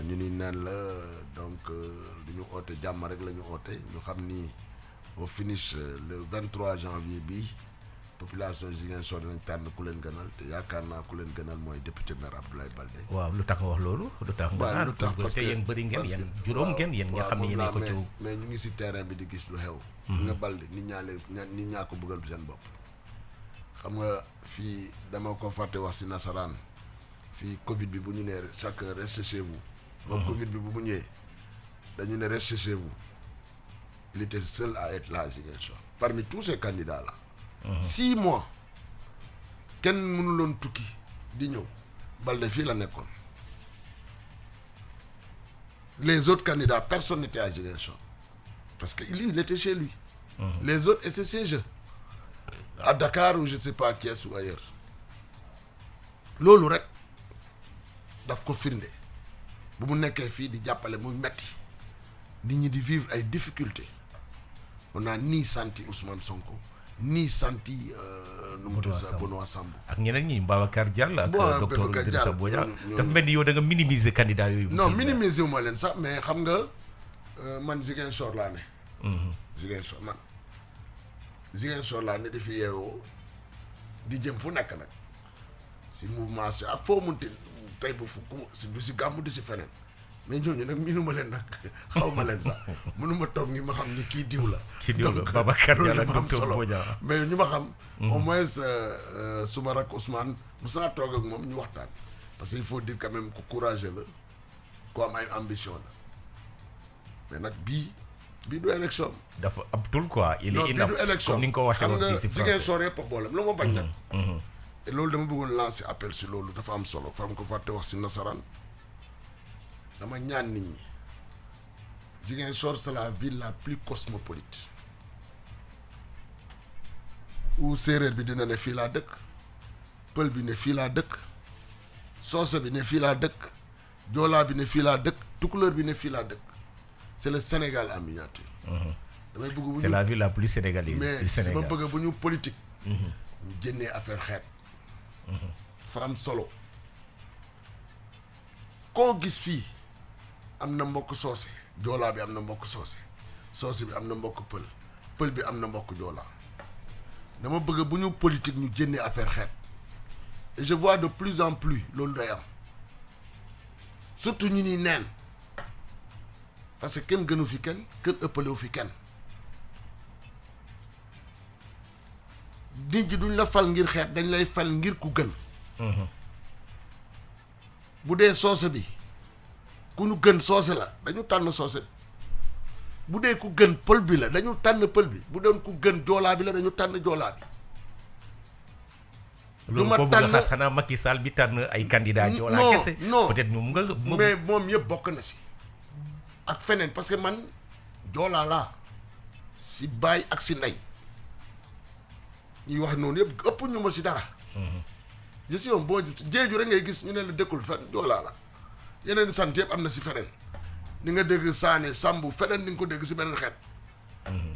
ñu ni neen la donc lu ñu oote jàmm rek la ñu oote ñu xam ni au finish le 23 janvier bi population Ziguinchor dinañ tànn ku leen gënal te yaakaar naa ku leen gënal mooy député maire Abdoulaye Baldé. waaw lu tax nga wax loolu. lu tax nga lu tax parce que yéen bëri ngeen yéen juróom ngeen yéen nga xam ne yéen ko ci mais ñu ngi si terrain bi di gis lu xew. nga Baldé nit ñaa ko bëggal seen bopp. xam nga fii dama ko fàtte wax si nasaraan fii Covid bi bu ñu nee chacun reste chez vous. Covid bi bu mu ñëwee dañu ne reste chez vous. Il était seul à être là à Ziguinchor. Parmi tous ces candidats-là, 6 mois, kenn mënuloon tukki di ñëw Baldé fii la nekkoon. Les autres candidats, personne n'était à Ziguinchor. Parce que lui, il était chez lui. Les autres étaient chez eux. À Dakar ou je ne sais pas qui est ou ailleurs. Loolu rek daf ko firnde. bu mu nekkee fii di jàppale muy metti nit ñi di vivre ay difficultés on n'a ni senti Ousmane Sonko ni senti Benoît Sambou ak ñeneen ñi Babacar Diallo ak docteur Idrissa Bodian dafa mel ni yow da nga minimiser candidat yooyu. non minimiser wu ma leen sax mais xam nga man Ziguinchor laa ne. Ziguinchor laa ne di fi yeewoo di jëm fu nekk nag si mouvement si ak foo munti tey bu si du si gàmmu du si feneen mais ñooñu nag minuma leen nag xaw ma leen sax mënuma toog ni ma xam ni kii diw la. donc Babacar Diallo ak docteur Bodian mais ñu ma xam. au moins suma rak Ousmane mos naa toog ak moom ñu waxtaan parce que il faut dire quand même ku courageux la ku am ay ambition la mais nag bii du élection. dafa abtul quoi. il est inapte comme ni nga ko waxee woon fii si français xam nga yëpp boolem la ma bañ nag. te loolu dama bëggoon lancer appel si loolu dafa am solo fam ko fàtte wax si nasaraan dama ñaan nit ñi Ziguinchor c'est la ville la plus cosmopolite où séeréer bi dina ne fii laa dëkk pël bi ne fii laa dëkk soose bi ne fii laa dëkk joolaa bi ne fii laa dëkk tukulóor bi ne fii laa dëkk c'est le Sénégal en miniature. damay bëgg bu c'est la ville la plus sénégalaise du Sénégal mais ma bëgg bu ñu politique. ñu génnee affaire xeet. dafa am solo koo gis fii am na mbokk soose joolaa bi am na mbokk soose bi am na mbokk pël bi am na mbokk joolaa dama bëgg bu ñu politique ñu génnee affaire xeet et je vois de plus en plus loolu day am surtout ñu ni neen parce que kenn gënu fi kenn ëppalewu fi kenn nit ji duñ la fal ngir xeet dañ lay fal ngir ku gën. bu dee soose bi ku ñu gën soose la dañu tànn soose bu dee ku gën pël bi la dañu tànn pël bi bu doon ku gën joolaa bi la dañu tànn joolaa bi. du ma tànn xas xanaa Macky Sall bi tànn ay candidats joolaa kese. non peut-être moom nga. mais moom yëpp bokk na si. ak feneen parce que man joolaa laa si baay ak si ndey ñuy wax noonu yëpp ëpp ñu ma si dara. je suis boo jeeju rek ngay gis ñu ne la dëkkul fenn joolaa la yeneen sant yëpp am na si feneen ni nga dégg Saane Sambu feneen ni nga ko dégg si beneen xeet.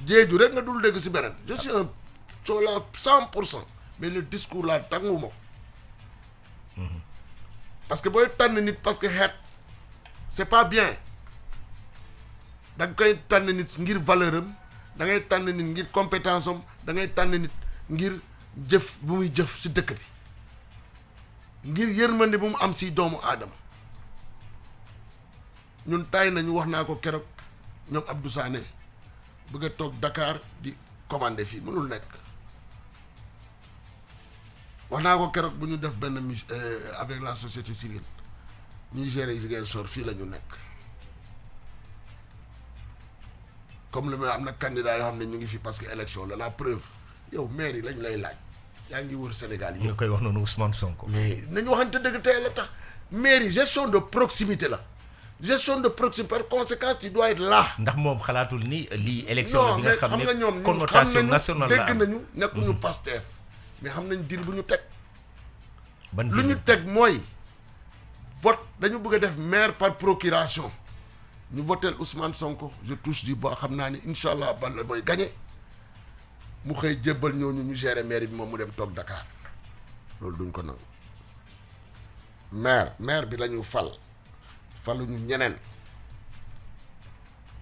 jeeju rek nga dul dégg si beneen je suis un joolaa 100% mais le discours laa tànguma ko parce que booy tànn nit parce que xeet c'est pas bien da nga koy tànn nit ngir valeur am da ngay tànn nit ngir compétence am da ngay tànn nit ngir jëf bu muy jëf si dëkk bi ngir yërmande bu mu am si doomu aadama ñun tay nañu wax naa ko keroog ñoom Abdou Sané bëgg a toog Dakar di commander fii mënul nekk wax naa ko keroog bu ñu def benn avec la société civile ñuy gérer Ziguinchor fii la ñu nekk comme le am na candidat yoo xam ne ñu ngi fi parce que élection la preuve yow maire yi lañ lay laaj yaa ngi wër Sénégal yi. ñu koy wax noonu Ousmane Sonko. mais nañu waxante dëgg tey la tax maire yi gestion de proximité la gestion de proximité par conséquent tu dois être là. ndax moom xalaatul ni lii élection la bi nga xam ne ñoom connotation nationale la dégg nañu nekkuñu Pastef mais xam nañ dir bu ñu teg. ban lu ñu teg mooy vote dañu bëgg a def maire par procuration ñu votel Ousmane Sonko je touche du bois xam naa ni incha allah Balla mooy gagné mu xëy jébbal ñooñu ñu gérer maire bi moom mu dem toog Dakar loolu duñ ko nangu maire bi la ñu faluñu ñeneen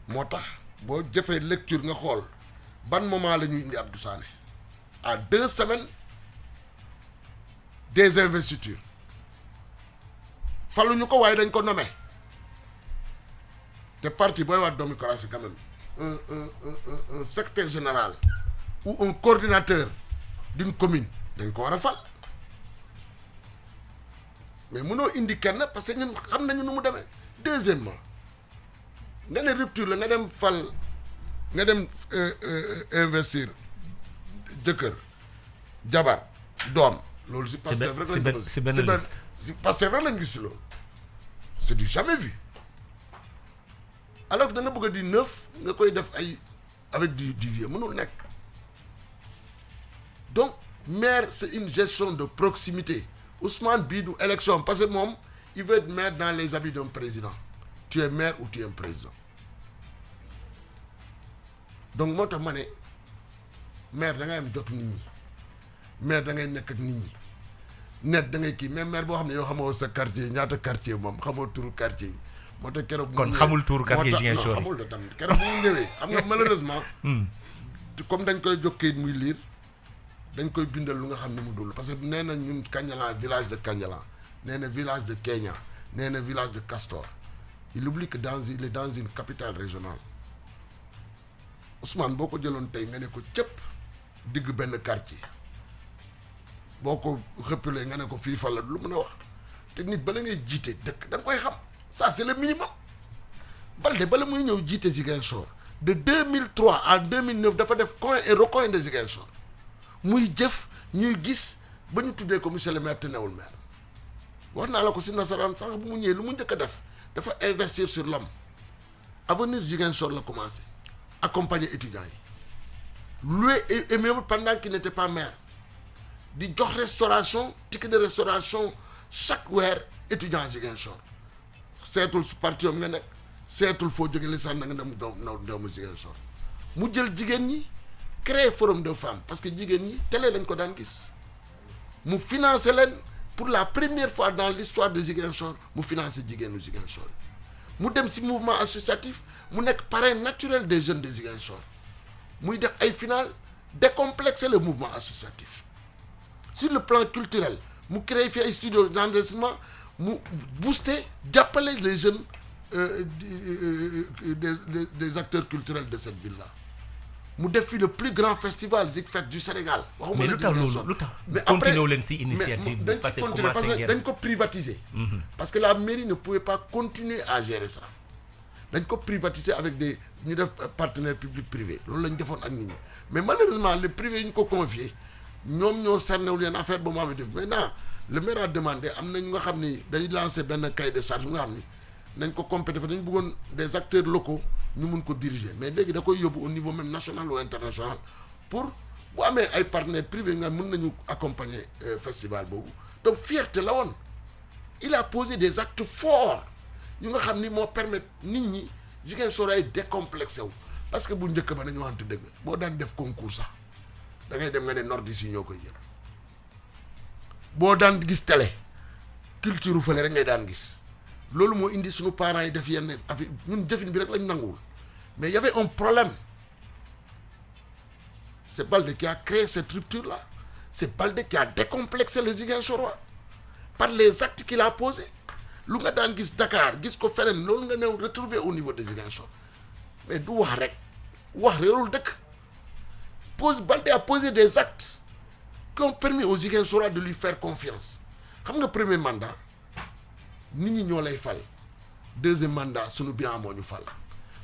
moo tax boo jëfee lecture nga xool ban moment la ñuy indi Abdou Sané à 2 semaines des investitures faluñu ko waaye dañ ko nommé te parti booy wax démocratie quand même un secrétaire général ou un coordinateur d'une commune dañ ko war a fal mais mënoo indi kenn parce que ñun xam nañu nu mu demee. Deuxièmement nga ne rupture la nga dem fal nga dem investir jëkkër jabar doom loolu si Pastef rek lañ si benn liste si Pastef rek lañ gis si loolu c'est du jamais vu alors que da nga bëgg a di neuf nga koy def ay avec du vieux mënul nekk donc maire c'est une gestion de proximité Ousmane bii du élection parce que moom il veut être maire dans les habits d'un président tu es maire ou tu es un président donc moo tax ma ne maire da ngay am jotu nit ñi maire da ngay nekk ak nit ñi net da ngay kii mais maire boo xam ne yow xamoo sa quartier ñaata quartier moom xamoo turu quartier yi moo tax keroog kon xamul turu quartier Ziguinchor xamul da tamit keroog bu mu ñëwee xam nga malheureusement comme dañ koy jokkee muy liir dañ koy bindal lu nga xam ne mu dul parce que nee na ñun Kandialang village de Kandialang nee na village de Kenya nee na village de Castor il oublie que il est dans une capitale régionale Ousmane boo ko jëloon tey nga ne ko cëpp digg benn quartier boo ko xëppalee nga ne ko fii fan la lu mën a wax te nit bala ngay jiite dëkk da nga koy xam ça c'est le minimum Baldé bala muy ñëw jiite Ziguinchor de 2003 à 2009 dafa def coin et recoin de Ziguinchor muy jëf ñuy gis ba ñu tuddee ko monsieur le maire te newul maire wax naa la ko si nasaraan sax bu mu ñëwee lu mu njëkk a def dafa investir sur l'homme avenir Ziguinchor la commencé accompagner étudiants yi loué immeuble pendant qu'il n'était pas maire di jox restauration ticket de restauration chaque weer étudiant Ziguinchor seetul su parti nga nekk seetul foo jóge lisaan na nga dem doomu Ziguinchor mu jël jigéen ñi créer forum de femmes parce que jigéen ñi télé lañ ko daan gis mu financé leen pour la première fois dans l'histoire de Ziguinchor mu financé jigéenu Ziguinchor mu dem si mouvement associatif mu nekk parrain naturel des jeunes de Ziguinchor muy def ay final décomplexer le mouvement associatif sur le plan culturel mu créé fi ay studio d'enregistrement mu booster jàppale les jeunes des acteurs culturels de cette ville là mu def fi le plus grand festival Zigfest du Sénégal. mais lu tax loolu lu tax continué leen si initiative bi parce que dañ ko privatiser. parce que la mairie ne pouvait pas continuer à gérer ça dañ ko privatiser avec des ñu def partenaires public privé loolu la ñu defoon ak nit ñi mais malheureusement les privés yi ñu ko confié ñoom ñoo cerné wu leen affaire ba mu amee def maintenant le maire a demandé am na ñu nga xam ni day lancer benn cahier de charge nga xam ni nañ ko complété dañu bëggoon des acteurs locaux ñu mun ko diriger mais léegi da koy yóbbu au niveau même national ou international pour bu amee ay partenaires privés nga mën nañu accompagner festival boobu donc fierté la woon il a posé des actes forts yu nga xam ni moo permettre nit ñi Ziguinchor ay décomplexé wu parce que bu njëkk ba nañu waxante dëgg boo daan def concours sax da ngay dem nga ne nordis yi ñoo koy jël boo daan gis télé culture fële rek ngay daan gis loolu moo indi suñu parents yi def yenn affaire ñun jëfin bi rek lañ nanguwul mais y avait un problème c'est Baldé qui a créé cette rupture là c'est Baldé qui a décomplexé les Ziguinchorois par les actes qu'il a posés lu nga daan gis Dakar gis ko feneen loolu nga new retrouver au niveau de Ziguinchor mais du wax rek wax réerul dëkk Baldé a posé des actes qui ont permis aux Ziguinchorois de lui faire confiance xam nga premier mandat nit ñi ñoo lay fal deuxième mandat sunu bilan moo ñu fal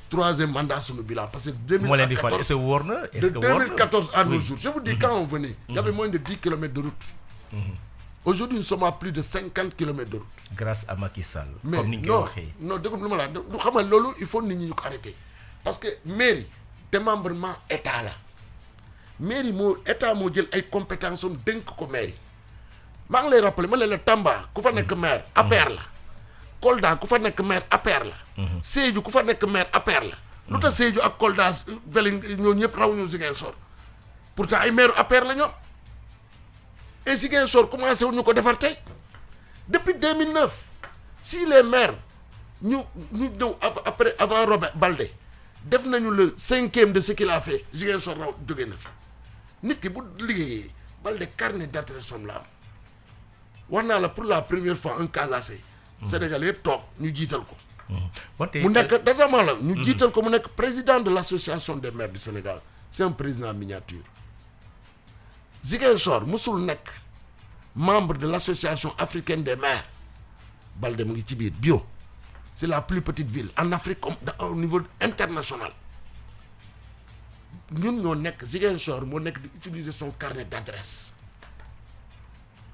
troisième mandat sunu bilan parce que 2014 est-ce que wóor na de 2014 à nos jours je vous dis quand on venait il y avait moins de 10 kilomètres de route aujourd'hui nous sommes à plus de 50 kilomètres de route grâce à Macky Sall mais comme ni nga koy waxee non dégg lu ma la du xamal loolu il faut nit ñi ñu ko arrêter parce que mairie démembrement état la mairie moo état moo jël ay compétences am dénk ko mairie maa ngi lay rappeler ma ne la Tamba ku fa nekk maire APR la Kolda ku fa nekk maire APR la Sédhiou ku fa nekk maire APR la lu tax Sédhiou ak Kolda Vélingara ñoo ñëpp raw ñu Ziguinchor pourtant ay maire APR la ñoom et Ziguinchor commencé wu ñu ko defar tey depuis 2009 si les maires ñu ñëw après avant Robert Baldé def nañu le 5e de ce qu'il a fait Ziguinchor raw jógee na fi nit ki bu liggéeyee Baldé carnet d'adresse am la am wax naa la pour la première fois un Casace Sénégal yëpp toog ñu jiital ko mu nekk datamant la ñu jiital ko mu nekk président de l'association des maires du Sénégal c'est un président miniature Ziguinchor musul nekk membre de l'association africaine des maires Baldé mu ngi ci biir bio c'est la plus petite ville en Afrique comme au niveau international ñun ñoo nekk Ziguinchor moo nekk di utiliser son carnet d'adresse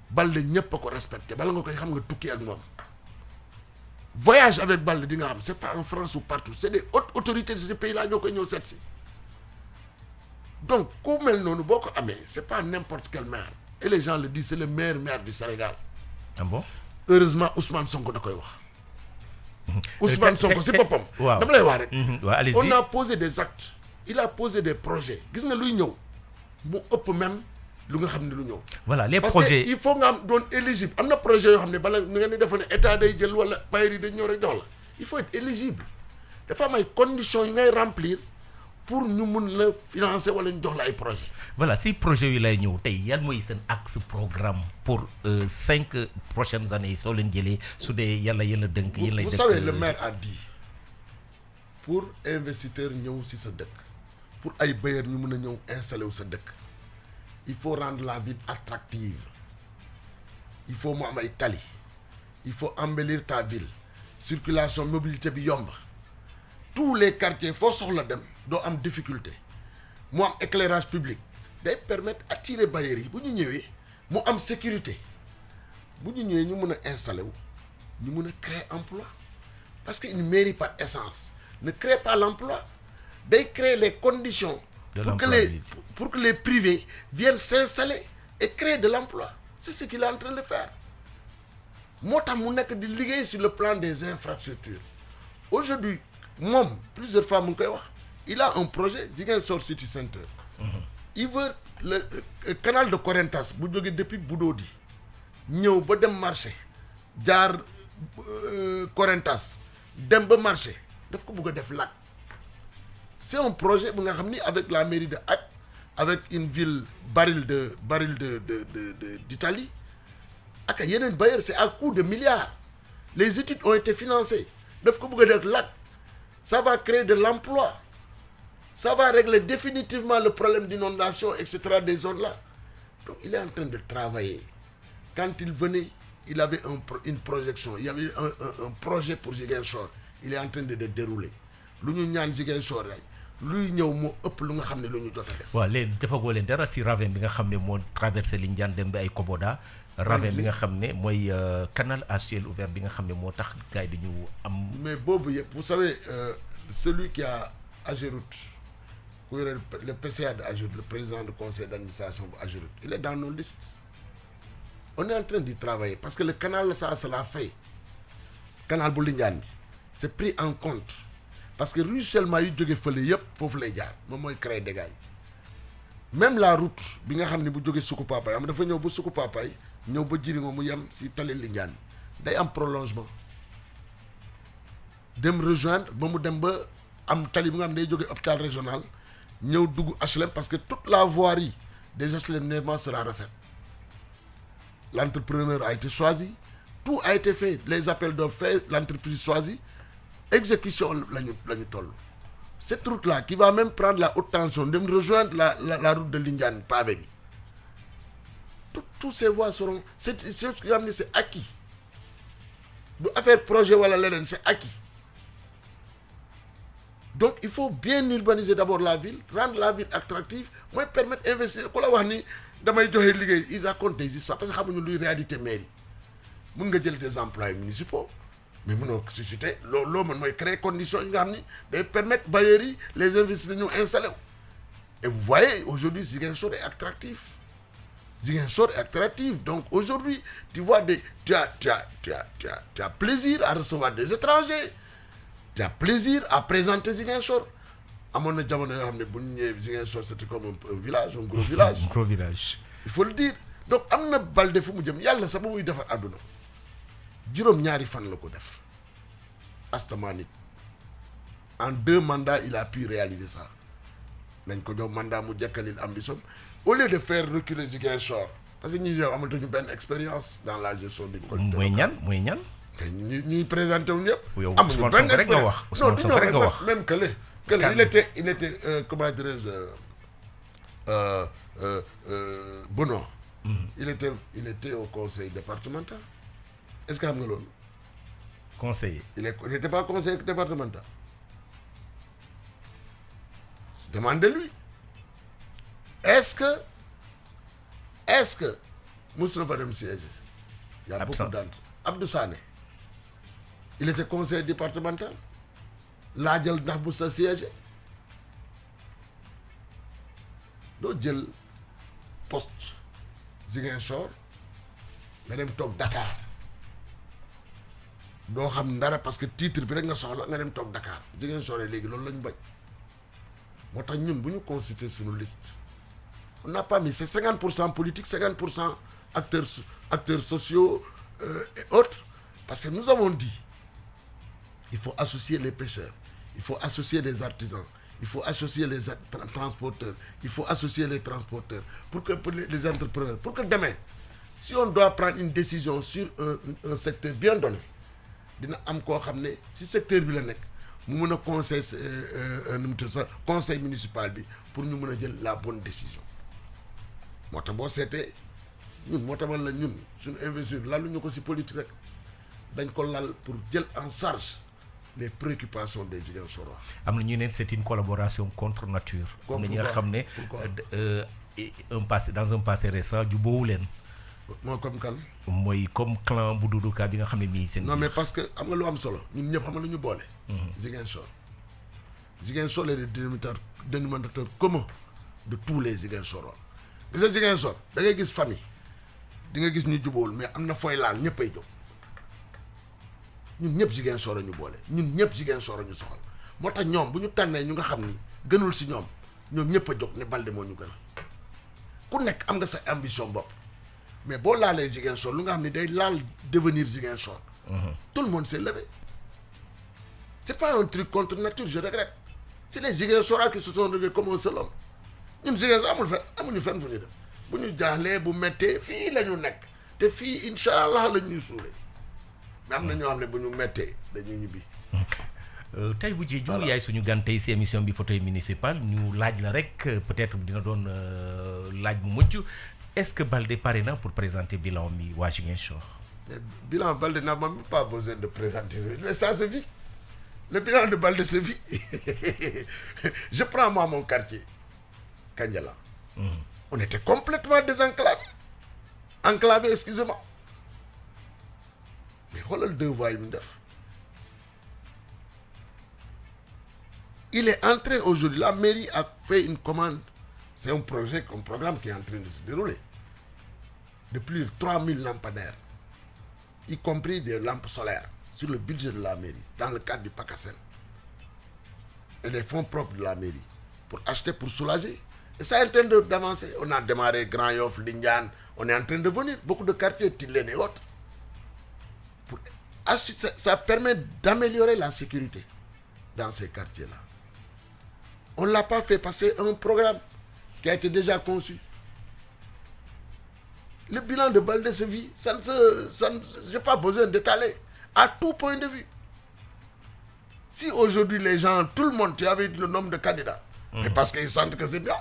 Baldé ñëpp a ko respecté bala nga koy xam nga tukki ak moom voyage avec Baldé di nga xam c'est pas en France ou partout c'est des hautes autorités de ce pays là ñoo koy ñëw seet si donc ku mel noonu boo ko amee c'est pas n'importe quel maire et les gens le disent c'est le meilleur maire du Sénégal. Ah bon? Heureusement Ousmane Sonko da koy wax. Ousmane Sonko si boppam. waaw dama lay wax rek. allez-y. On a posé des actes il a posé des projets gis nga luy ñëw mu ëpp même lu nga xam ne lu ñëw. voilà les parce projets que il faut nga am doon éligible am na projet yoo xam ne bala nga ni defa ne état day jël wala bailleurs yi dañ ñëw rek jox la il faut être éligible dafa am ay conditions yi ngay remplir pour ñu mun la financer wala ñu jox la ay projets. voilà si projet yi lay ñëw tey yan mooy seen axe programme pour 5 prochaines années soo leen jëlee su dee yàlla dënk yéen lay dënk. vous savez le maire a dit pour investisseur ñëw si sa dëkk pour ay bailleurs ñu mun a ñëw installer wu sa dëkk il faut rendre la ville attractive il faut mu am ay tali il faut embellir ta ville circulation mobilité bi yomb tous les quartiers foo soxla dem doo am difficulté mu am éclairage public day permettre attirer bailleurs yi bu ñu ñëwee mu am sécurité bu ñu ñëwee ñu mun a installer wu ñu mun a créer emploi parce que une mairie par essence ne crée pas l'emploi day créer les conditions pour que les privés viennent s'installer et créer de l'emploi c'est ce qu'il est en train de faire moo tax mu nekk di liggéey sur le plan des infrastructures aujourd'hui moom plusieurs fois mu ngi koy wax il a un projet Ziguinchor City Center il veut le canal de Correntas bu jógee depuis Budodi ñëw ba dem marché jaar Correntas dem ba marché daf ko bëgg a def lac c'est un projet bu nga xam ni avec la mairie de Hague avec une ville baril d'Italie ak yeneen bailleurs c'est à coût de milliards les études ont été financées daf ko bëgg a def lac ça va créer de l'emploi ça va régler définitivement le problème d'inondation etc des zones là donc il est en train de travailler quand il venait il avait une projection il y avait un projet pour Ziguinchor il est en train de dérouler lu ñu ñaan Ziguinchor rek luy ñëw moo ëpp lu nga xam ne lu ñu jot a def. waaw léegi defagoo leen dara si ravin bi nga xam ne moo traversé Lindiane dem ba ay Koboda. ravin bi nga xam ne mooy canal à ciel ouvert bi nga xam ne moo tax gars yi dañu am. mais boobu yëpp vous savez celui qui a Ageroute ku yore le PCA de Ageroute le président du conseil d'administration bu Ageroute il est dans nos listes on est en train d'y travailler parce que le canal ça l'a fait canal bu Lindiane bi c'est pris en compte parce que ruissellement yi jóge fële yëpp foofu lay jaar moom mooy créer dégâts yi même la route bi nga xam ne bu jógee Suku Papay am dafa ñëw ba Suku Papay ñëw ba Djiringo mu yem si tali Lindiane day am prolongement dem rejoindre ba mu dem ba am tali bi nga xam ne day jógee hôpital régional ñëw dugg HLM parce que toute la voirie des HLM Néma sera refaite l'entrepreneur a été choisi tout a été fait les appels d'offres faits l'entreprise choisie exécution lañu toll cette route là qui va même prendre la haute tension dem rejoindre la route de Lindiane pavé bi tous ces voies seront c'est ce qui xam ne c'est acquis du affaire projet wala leneen c'est acquis donc il faut bien urbaniser d'abord la ville rendre la ville attractive mooy permettre investir ku la wax ni damay joxe liggéey il raconte des histoires parce que xamuñu luy réalité mairie mën nga jël des emplois municipaux mais mënoo susciter loo mën mooy créer conditions yi nga xam ni day permettre bailleurs yi les investisseurs ñu installé wu et vous voyez aujourd'hui Ziguinchor est attractif donc aujourd'hui tu vois tu as plaisir à recevoir des étrangers tu as plaisir à présenter Ziguinchor amoon na jamono yoo xam ne bu ñu ñëwee Ziguinchor c'était comme un village un gros village gros village il faut le dire donc am na balde fu mu jëm yàlla sax ba muy defar àdduna juróom-ñaari fan la ko def Astamanit en 2 mandats il a pu réaliser ça nañ ko jox mandat mu jekkalil ambition au lieu de faire reculer Ziguinchor parce que ñi ñëw amatuñu benn expérience dans la gestion des collectivités. mooy ñan ñuy présenté wu ñëpp. amuñu benn expérience non du ñoo rek même que il était comment dirais-je Benoît. il était au conseil départemental. est-ce que xam nga loolu. conseiller. il n'était pas conseiller départemental. demandez-lui. est-ce que Moustapha dem siège. il y a beaucoup d'entre Abdou Sané. il était conseiller départemental. laajal ndax bu sa siège. doo jël poste Ziguinchor nga dem toog Dakar. doo xam dara parce que titre bi rek nga soxla nga dem toog Dakar Ziguinchor léegi loolu la ñu bañ moo tax ñun bu ñu consulter suñu liste On n'a pas mis, c'est 50% politique, 50% acteurs sociaux et autres. Parce que nous avons dit, il faut associer les pêcheurs, il faut associer les artisans, il faut associer les transporteurs, il faut associer les transporteurs, pour les entrepreneurs, pour que demain, si on doit prendre une décision sur un secteur bien donné, dina am koo xam ne si secteur bi la nekk mu mën a conseil municipal bi pour ñu mën a jël la bonne décision moo tax boo seetee ñun moo tax la ñun suñu investir laluñu ko si politique rek dañ ko lal pour jël en charge les préoccupations des Ziguinchorois. am na ñu ne c'est une collaboration contre nature. am na ñi nga xam ne dans un passé récent jubóowu leen. Moi comme kan. mooy comme clan bu Doudou Ka bi nga xam ne nii seen. non mais parce que am nga lu am solo ñun ñëpp xam nga lu ñu boole. Ziguinchor est le dénominateur commun de tous les Ziguinchorois. gis nga Ziguinchor da ngay gis famille di nga gis ñi jubóowul mais am na fooy laal ñëpp ay jóg ñun ñëpp Ziguinchor a ñu boole ñun ñëpp Ziguinchor a ñu soxal moo tax ñoom bu ñu tànnee ñu nga xam ni gënul si ñoom ñëpp a jóg ne Balde moo ñu gën ku nekk am nga sa ambition bopp. Mais bon là les Ziguinchor lu nga xam ne day laal devenir Ziguinchor. Tout le monde s'est levé. C'est pas un truc contre nature, je regrette. C'est les Ziguinchorois qui se sont levés comme un seul homme. ñun Ziguinchor amul fen amuñu fenn fu ñu dem bu ñu jaaxlee bu méttee fii la ñu nekk te fii incha allah la ñuy suulee mais am na ñoo xam ne bu ñu méttee dañuy ñibbi. tey bu Diédhiou yaay suñu gan tey si émission bi fauteuil municipal ñu laaj la rek peut-être dina doon laaj bu mujj. Est-ce que Balde pare na pour présenter bilan mi waa Ziguinchor? Le bilan Balde n'a même pas besoin de présenter. Mais ça se vit. Le bilan de Balde se vit. Je prends moi mon quartier, Kandiala. On était complètement désenclavé. Enclavé, excusez-moi. Mais voilà le devoir. Il est en train aujourd'hui, la mairie a fait une commande. C'est un programme qui est en train de se dérouler. De plus de 3000 lampadaires, y compris des lampes solaires, sur le budget de la mairie, dans le cadre du PACASEN. Et les fonds propres de la mairie, pour acheter, pour soulager. Et ça est en train d'avancer. On a démarré Grand Yoff, Lindiane, on est en train de venir, beaucoup de quartiers, Tilène et autres. Ça permet d'améliorer la sécurité dans ces quartiers-là. On ne l'a pas fait passer un programme qui a été déjà conçu. Le bilan de Balde se vit, je n'ai pas besoin d'étaler à tout point de vue. Si aujourd'hui les gens, tout le monde, tu avais le nombre de candidats, mais parce qu'ils sentent que c'est bien,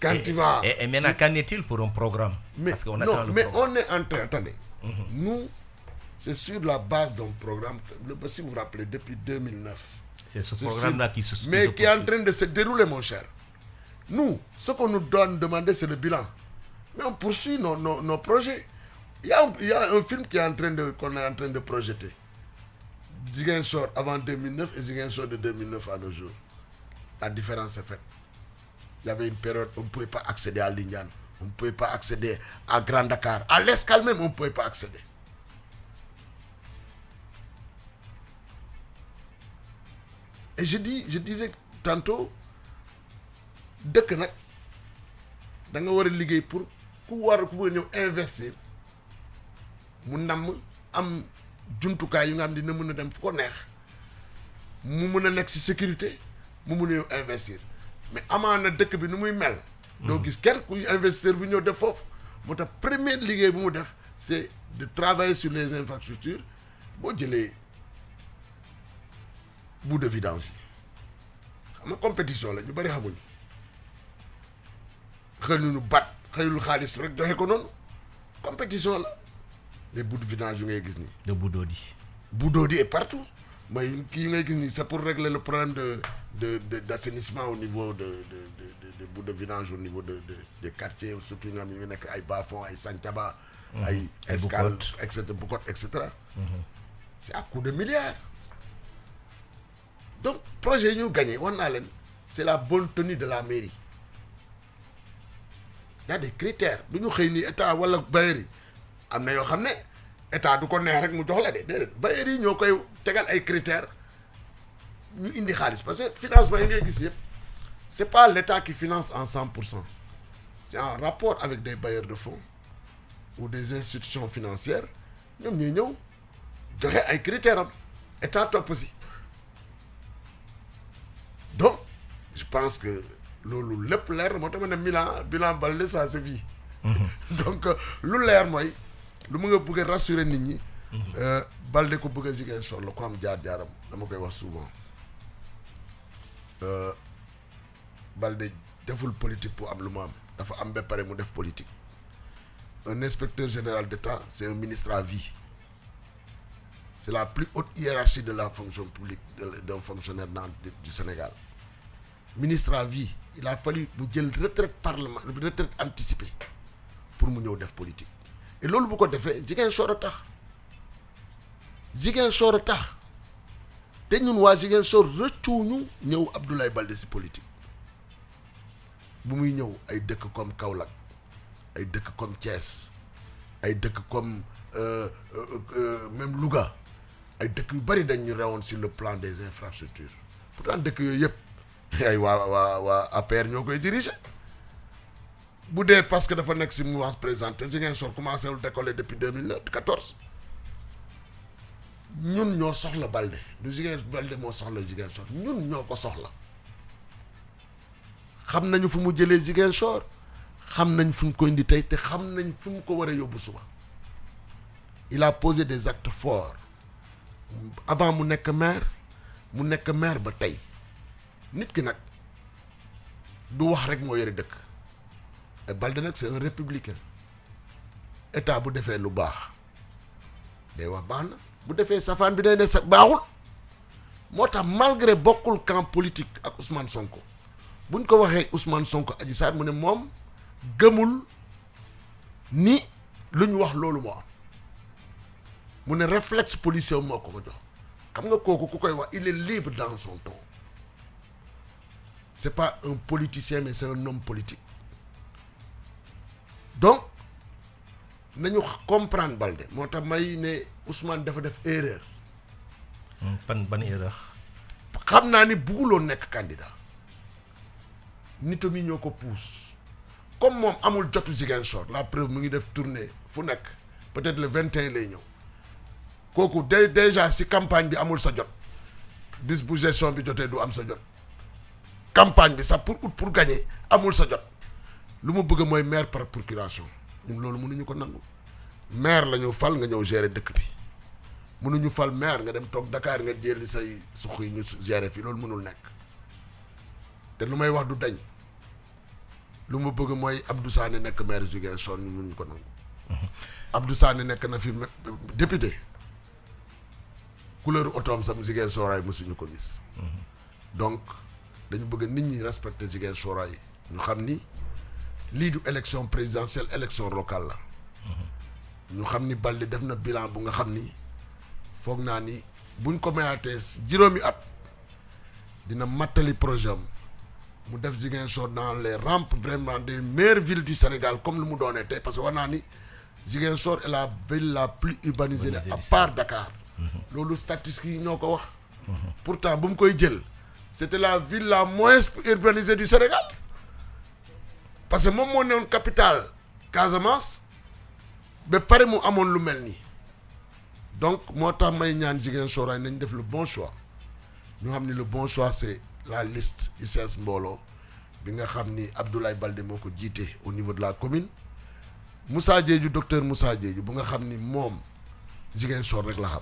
quand tu vas... Et maintenant, qu'en est-il pour un programme? Parce qu'on attend le programme. On est en train, attendez, nous, c'est sur la base d'un programme, si vous vous rappelez, depuis 2009. C'est ce programme-là qui se... Mais qui est en train de se dérouler, mon cher. Nous, ce qu'on nous doit demander, c'est le bilan. Mais on poursuit nos projets. Il y a un film qu'on est en train de projeter. Ziguinchor avant 2009 et Ziguinchor de 2009 à nos jours. La différence est faite. Il y avait une période où on ne pouvait pas accéder à Lindiane, on ne pouvait pas accéder à Grand Dakar. À l'Escale même, on ne pouvait pas accéder. Et je disais tantôt, dès que da nga war a liggéey pour ku ñëw investir mu namm am jumtukaay yu nga xam dina mën a dem fu ko neex mu mën a nekk ci sécurité mu mën a ñëw investir mais amaana dëkk bi nu muy mel. doo gis kenn kuy investisseur bu ñëw def foofu moo tax première liggéey bu mu def c'est de travailler sur les infrastructures boo jëlee bout de vidange yi xam nga compétition la ñu bari xamuñu. xëyul bat xëyul xaalis rek joxe ko noonu compétition la les bouts de vidange yu ngay gis nii. de Boudodi. Boudodi est partout mais kii yu ngay gis nii c'est pour régler le problème d'assainissement au niveau de bouts de vidange au niveau des quartiers surtout nga xam ne ñu nekk ay Bafon ay Santhiaba. ay Escale et cetera Bukot et cetera. C'est à coup de milliards. Donc projet yi ñu gagné wax naa leen c'est la bonne tenue de la mairie. Il y a des critères du ñu xëy ni état wala bailleurs yi am na yoo xam ne état du ko neex rek mu jox la de déedéet bailleurs yi ñoo koy tegal ay critères ñu indi xaalis parce que financement yi ngay gis yëpp c'est pas l'état qui finance en 100%. c'est en rapport avec des bailleurs de fonds ou des institutions financières ñoom ñuy ñëw joxe ay critères am état topp si donc je pense que loolu lépp leer moo tax ma ne bilan Baldé ça se vit donc lu leer mooy lu mu nga bëgg a rassurer nit ñi Baldé ko bëgg a Ziguinchor la ko am jaar-jaaram dama koy wax souvent Baldé deful politique pour am lu mu am dafa am ba pare mu def politique un inspecteur général d'État c'est un ministre à vie c'est la plus haute hiérarchie de la fonction publique d'un fonctionnaire du Sénégal ministre à vie il a fallu mu jël retraite anticipée pour mu ñëw def politique et loolu bu ko defee Ziguinchor a tax te ñun waa Ziguinchor rëccuñu ñëw Abdoulaye Baldé si politique bu muy ñëw ay dëkk comme Kaolack ay dëkk comme Thiès ay dëkk comme même Louga ay dëkk yu bari dañ ñu rewoon sur le plan des infrastructures pourtant dëkk yooyu yëpp ay waa APR ñoo koy diriger bu dee parce que dafa nekk si mouvance présidentielle Ziguinchor commencé wul décoller depuis 2014 ñun ñoo soxla Baldé du Baldé moo soxla Ziguinchor ñun ñoo ko soxla xam nañu fu mu jëlee Ziguinchor xam nañ fu mu ko indi tey te xam nañ fu mu ko war a yóbbu suba il a posé des actes forts avant mu nekk maire ba tey nit ki nag du wax rek moo yore dëkk et Baldé nag c'est un républicain état bu defee lu baax day wax baax na bu defee safaan bi day ne sa baaxul moo tax malgré bokkul camp politique ak Ousmane Sonko buñ ko waxee Ousmane Sonko Adji Sarr mu ne moom gëmul ni lu ñu wax loolu moo am mu ne réflexe policier moo ko jox xam nga kooku ku koy wax il est libre dans son ton c'est pas un politicien mais c'est un homme politique donc nañu comprendre Baldé moo tax may ne Ousmane dafa def erreur. ban erreur. xam naa ni bugguloo nekk candidat nitam yi ñoo ko pousse comme moom amul jotu Ziguinchor la preuve mu ngi def tournée fu nekk peut-être le 21 lay ñëw kooku déjà si campagne bi amul sa jot bis bu gestion bi jotee du am sa jot campagne bi sax pour gagner amul sa jot lu mu bëgg mooy maire par procuration ñun loolu mënuñu ko nangu maire la ñu fal nga ñëw gérer dëkk bi mënuñu fal maire nga dem toog Dakar nga jëli say suq yi ñu gérer fii loolu mënul nekk te lu may wax du dañ lu mu bëgg mooy Abdou Sané nekk maire Ziguinchor ñu mënuñu ko nangu Abdou Sané nekk na fi député couleur otoom sam Ziguinchor ay mësuñu ko gis donc dañu bëgg nit ñi respecter Ziguinchor yi ñu xam ni lii du élection présidentielle élection locale la ñu xam ni Baldé def na bilan bu nga xam ni foog naa ni buñ ko mayaatee juróomi at dina mattali projet am mu def Ziguinchor dans les rampes vraiment des meilleures villes du Sénégal comme lu mu doonee tey parce que wax naa ni Ziguinchor est la ville la plus urbanisée à part Dakar loolu statistiques yi ñoo ko wax pourtant bu mu koy jël c'était la ville la moins urbanisée du Sénégal parce que moom moo newoon capitale Casamance ba pare mu amoon lu mel nii donc moo tax may ñaan Ziguinchor ay nañ def le bon choix ñu xam ni le bon choix c'est la liste UCS Mbooloo bi nga xam ni Abdoulaye Baldé moo ko jiite au niveau de la commune Moussa Diédhiou docteur Moussa Diédhiou bu nga xam ni moom Ziguinchor rek la xam.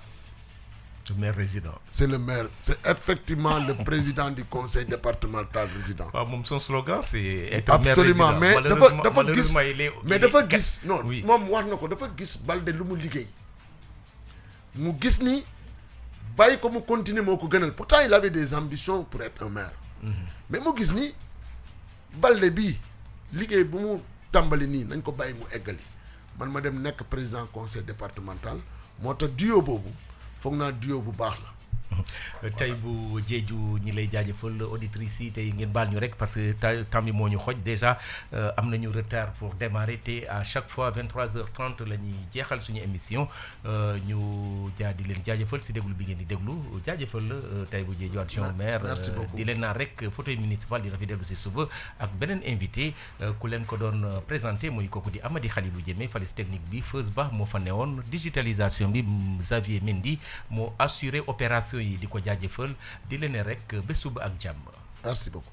Le maire résident. C'est le maire, c'est effectivement le président du conseil départemental résident. Son slogan c'est être absolument maire résident. Mais dafa gis non moom wax na ko dafa gis Baldé lu mu liggéey mu gis ni bàyyi ko mu continuer moo ko gënal pourtant il avait des ambitions pour être un maire mais mu gis ni Baldé bii liggéey bu mu tàmbali nii nañ ko bàyyi mu eggali man ma dem nekk président conseil départemental moo tax duo boobu foog naa duo bu baax la Taïbou Diédhiou ñi lay jaajëfal auditrices yi tey ngeen baal ñu rek parce que temps bi moo ñu xoj déjà am nañu retard pour démarrer te à chaque fois 23h30 la ñuy jeexal suñu émission ñu di leen jaajëfal si déglu bi ngeen di déglu jaajëfal la Taïbou Diédhiou adjoint au maire di leen naan rek fauteuil municipal dina fi dellu si suba ak beneen invité ku leen ko doon présenté muy kooku di Amady Khalilou Diémé falis technique bi Feuz Ba moo fa newoon digitalisation bi Xavier Mendy moo assuré opération yi di ko jaajëfal di leen rek bés suba ak jàmm. Merci beaucoup.